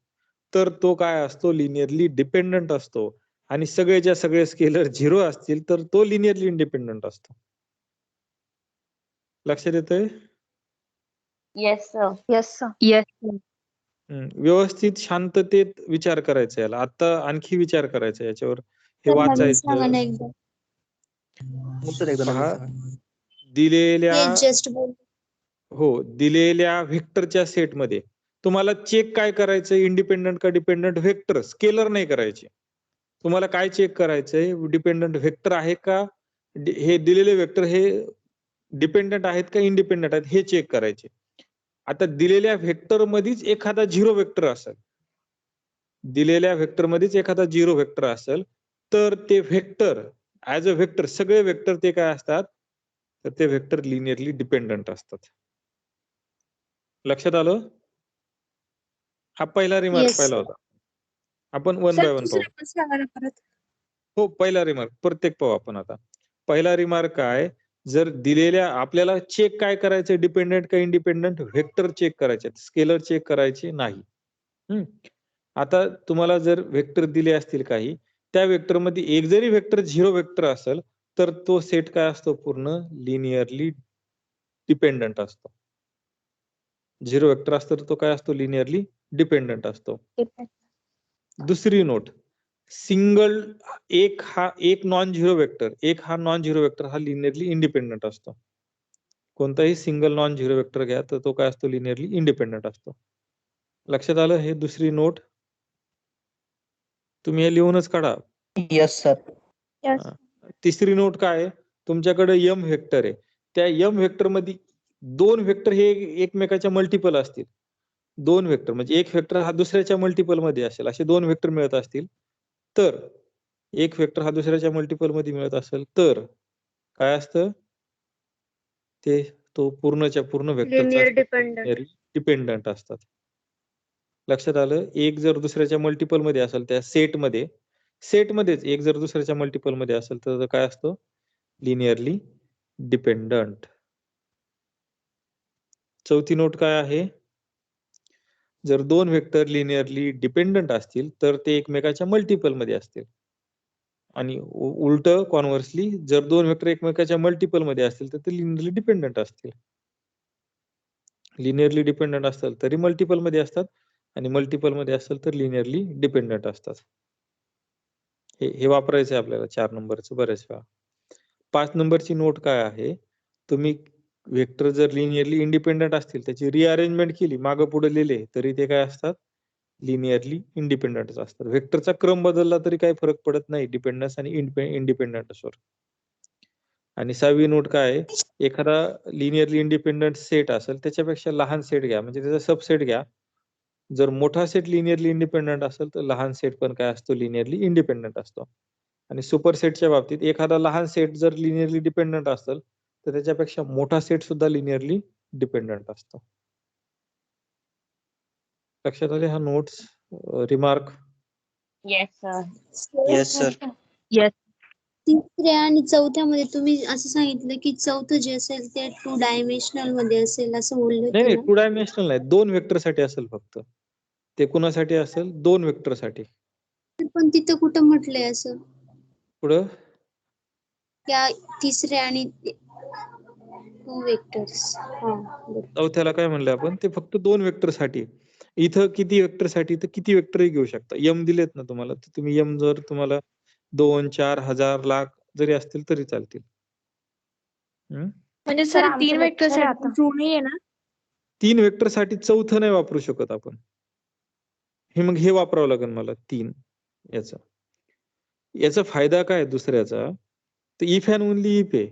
तर तो काय असतो लिनियरली डिपेंडंट असतो आणि सगळेच्या सगळे स्केलर 0 असतील तर तो लिनियरली इंडिपेंडंट असतो. लक्षात येतंय? Yes, sir. Yes sir. Yes, sir. व्यवस्थित शांततेत विचार करायचा याला. आता आणखी विचार करायचा याच्यावर. हे सर नवीन सांगा वाचायचं. ना एकदा. सर एकदा नवीन पहा सांगा. दिलेल्या हे जस्ट बोल. हो दिलेल्या व्हेक्टरच्या सेटमध्ये तुम्हाला चेक काय करायचं इंडिपेंडंट का डिपेंडंट व्हेक्टर स्केलर नाही करायचे. तुम्हाला काय चेक करायचंय डिपेंडंट व्हेक्टर आहे का हे दिलेले व्हेक्टर हे डिपेंडंट आहेत का इंडिपेंडंट आहेत हे चेक करायचे. आता दिलेल्या व्हेक्टर मध्येच एखादा 0 व्हेक्टर असेल दिलेल्या व्हेक्टर मध्येच एखादा 0 व्हेक्टर असेल तर ते व्हेक्टर ऍज अ व्हेक्टर सगळे व्हेक्टर ते काय असतात तर ते व्हेक्टर लिनियरली डिपेंडंट असतात. लक्षात आलं? हा पहिला रिमार्क Yes, पहिला sir. होता. आपण वन सर बाय वन पाहू. दुसरा पण सांगा ना परत. हो, पहिला रिमार्क प्रत्येक पाहू आपण आता. पहिला रिमार्क काय, जर दिलेल्या आपल्याला चेक काय करायचं, डिपेंडंट का इंडिपेंडंट, व्हेक्टर चेक करायचे, स्केलर चेक करायचे नाही. आता तुम्हाला जर व्हेक्टर दिले असतील काही, त्या व्हेक्टर मध्ये एक जरी व्हेक्टर 0 व्हेक्टर असेल तर तो सेट काय असतो, पूर्ण लिनियरली डिपेंडंट असतो. 0 व्हेक्टर असतो तर तो काय असतो, लिनियरली डिपेंडंट असतो. दुसरी नोट, सिंगल एक नॉन झिरो वेक्टर, एक हा नॉन झिरो वेक्टर हा लिनियरली इंडिपेंडंट असतो. कोणताही सिंगल नॉन झिरो वेक्टर घ्या तर तो काय असतो, लिनियरली इंडिपेंडंट असतो. लक्षात आलं? हे दुसरी नोट तुम्ही हे लिहूनच काढा. Yes, sir. Yes. तिसरी नोट काय आहे, तुमच्याकडे एम व्हेक्टर आहे, त्या एम व्हेक्टर मध्ये दोन व्हेक्टर हे एकमेकाच्या मल्टिपल असतील. दोन व्हेक्टर म्हणजे एक व्हेक्टर हा दुसऱ्याच्या मल्टिपल मध्ये असेल, असे दोन व्हेक्टर मिळत असतील तर, एक व्हेक्टर हा दुसऱ्याच्या मल्टिपल मध्ये मिळत असेल तर काय असतं, ते तो पूर्णच्या पूर्ण लिनियर डिपेंडंट. व्हेक्टर डिपेंडंट असतात. लक्षात आलं? एक जर दुसऱ्याच्या मल्टिपल मध्ये असेल, त्या सेटमध्येच एक जर दुसऱ्याच्या मल्टिपल मध्ये असेल तर काय असतो, लिनियरली डिपेंडंट. चौथी नोट काय आहे, जर दोन व्हेक्टर लिनियरली डिपेंडंट असतील तर ते एकमेकाच्या मल्टिपल मध्ये असतील, आणि उलट कॉन्व्हर्सली जर दोन व्हेक्टर एकमेकाच्या मल्टिपल मध्ये असतील तर ते लिनियरली डिपेंडंट असतील. लिनियरली डिपेंडंट असतात तरी मल्टिपल मध्ये असतात, आणि मल्टिपल मध्ये असेल तर लिनियरली डिपेंडंट असतात. हे वापरायचं आहे आपल्याला 4 नंबरचं बऱ्याच वेळा. 5 नंबरची नोट काय आहे, तुम्ही व्हेक्टर जर लिनियरली इंडिपेंडंट असतील, त्याची रिअरेंजमेंट केली, मागं पुढे लिहिले तरी ते काय असतात, लिनियरली इंडिपेंडंटच असतात. व्हेक्टरचा क्रम बदलला तरी काही फरक पडत नाही डिपेंडन्स आणि इंडिपेंडन्सवर. आणि 6वी नोट काय आहे, एखादा लिनियरली इंडिपेंडंट सेट असेल त्याच्यापेक्षा लहान सेट घ्या, म्हणजे त्याचा सबसेट घ्या. जर मोठा सेट लिनियरली इंडिपेंडंट असेल तर लहान सेट पण काय असतो, लिनियरली इंडिपेंडंट असतो. आणि सुपर सेटच्या बाबतीत एखादा लहान सेट जर लिनियरली डिपेंडंट असेल तर त्याच्यापेक्षा मोठा सेट सुद्धा लिनियरली डिपेंडंट असतो. लक्षात आले? हा notes remark. Yes, sir. Yes, sir. Yes. तिसऱ्या आणि चौथ्यामध्ये तुम्ही असं सांगितलं की चौथं जे असेल ते 2 डायमेन्शनल मध्ये असेल असं बोलले नाही होते नाही, ना? 2 डायमेन्शनल नाही, 2 व्हेक्टर साठी असेल फक्त. ते कुणासाठी असेल, 2 व्हेक्टर साठी. पण तिथं कुठं म्हटलंय असं, पुढं त्या तिसऱ्या आणि 2 वेक्टर्स? चौथ्याला काय म्हणलं आपण, ते फक्त 2 व्हेक्टर साठी. इथं किती व्हेक्टर साठी, तर किती व्हेक्टरही घेऊ शकता. एम दिलेत ना तुम्हाला, तर तुम्ही एम जर तुम्हाला 2, 4, 1000, लाख जरी असतील तरी चालतील. म्हणजे सर सर आमचं 3 वेक्टर lecture आहे साठी आता. ट्रू नाहीये ना? 3 व्हेक्टर साठी चौथं नाही वापरू शकत आपण. मग हे वापरावं लागेल मला 3 याचा. याचा फायदा काय दुसऱ्याचा, तर इफ अँड ओनली इफ आहे.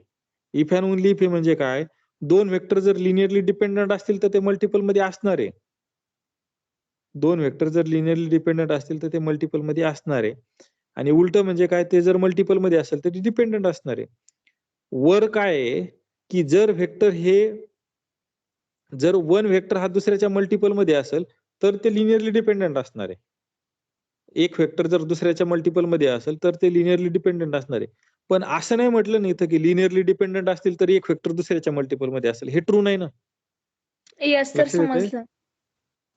इफ अँड ओनली इफ म्हणजे काय, 2 व्हेक्टर जर लिनियरली डिपेंडंट असतील तर ते मल्टिपल मध्ये असणार आहे. 2 व्हेक्टर जर लिनियरली डिपेंडंट असतील तर ते मल्टिपल मध्ये असणार आहे. आणि उलट म्हणजे काय, ते जर मल्टिपल मध्ये असेल तर ते डिपेंडंट असणार आहे. वर काय आहे की जर व्हेक्टर हे जर वन व्हेक्टर हा दुसऱ्याच्या मल्टिपल मध्ये असेल तर ते लिनियरली डिपेंडंट असणार आहे. एक व्हेक्टर जर दुसऱ्याच्या मल्टिपल मध्ये असेल तर ते लिनियरली डिपेंडंट असणार आहे. पण असं नाही म्हटलं नाही इथं की लिनियरली डिपेंडंट असतील तर एक व्हेक्टर दुसऱ्याच्या मल्टिपल मध्ये असेल. हे ट्रू नाही ना. येस सर, लक्षात येतंय? समजलं.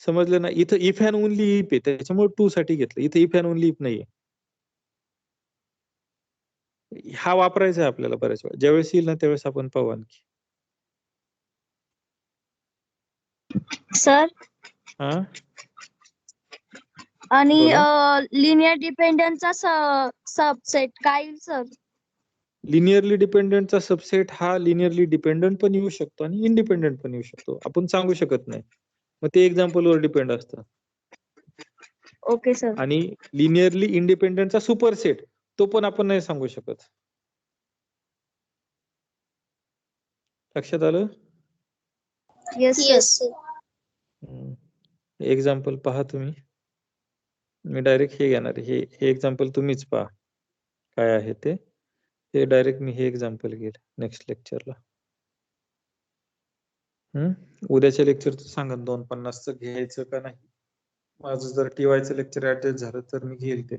समजलं ना? इथं इफ अँड ओनली इफ आहे, त्याच्यामुळे 2 साठी घेतलं. इथं इफ अँड ओनली इफ नाहीये. हा वापरायचा आहे आपल्याला बऱ्याच वेळा. ज्यावेळेस येईल ना त्यावेळेस आपण पाहू आणखी. सर हा, आणि बोला. लिनियर डिपेंडन्सचा सबसेट काय येईल सर? लिनियरली डिपेंडंटचा सबसेट हा लिनियरली डिपेंडंट पण येऊ शकतो आणि इंडिपेंडंट पण येऊ शकतो. आपण सांगू शकत नाही. मग ते एक्झाम्पल वर डिपेंड असतं. Okay sir. आणि लिनियरली इंडिपेंडंटचा सुपरसेट तो पण आपण नाही सांगू शकत. लक्षात आलं? Yes sir. एक्झाम्पल पहा तुम्ही. मी डायरेक्ट हे घेणार आहे. हे एक्झाम्पल तुम्हीच पहा काय आहे ते. डायरेक्ट मी हे एक्झाम्पल घेईल नेक्स्ट लेक्चरला. उद्याच्या लेक्चरचं सांगा 250चं घ्यायचं का नाही. माझं जर टीवायचं लेक्चर ऍडजस्ट झालं तर मी घेईल ते.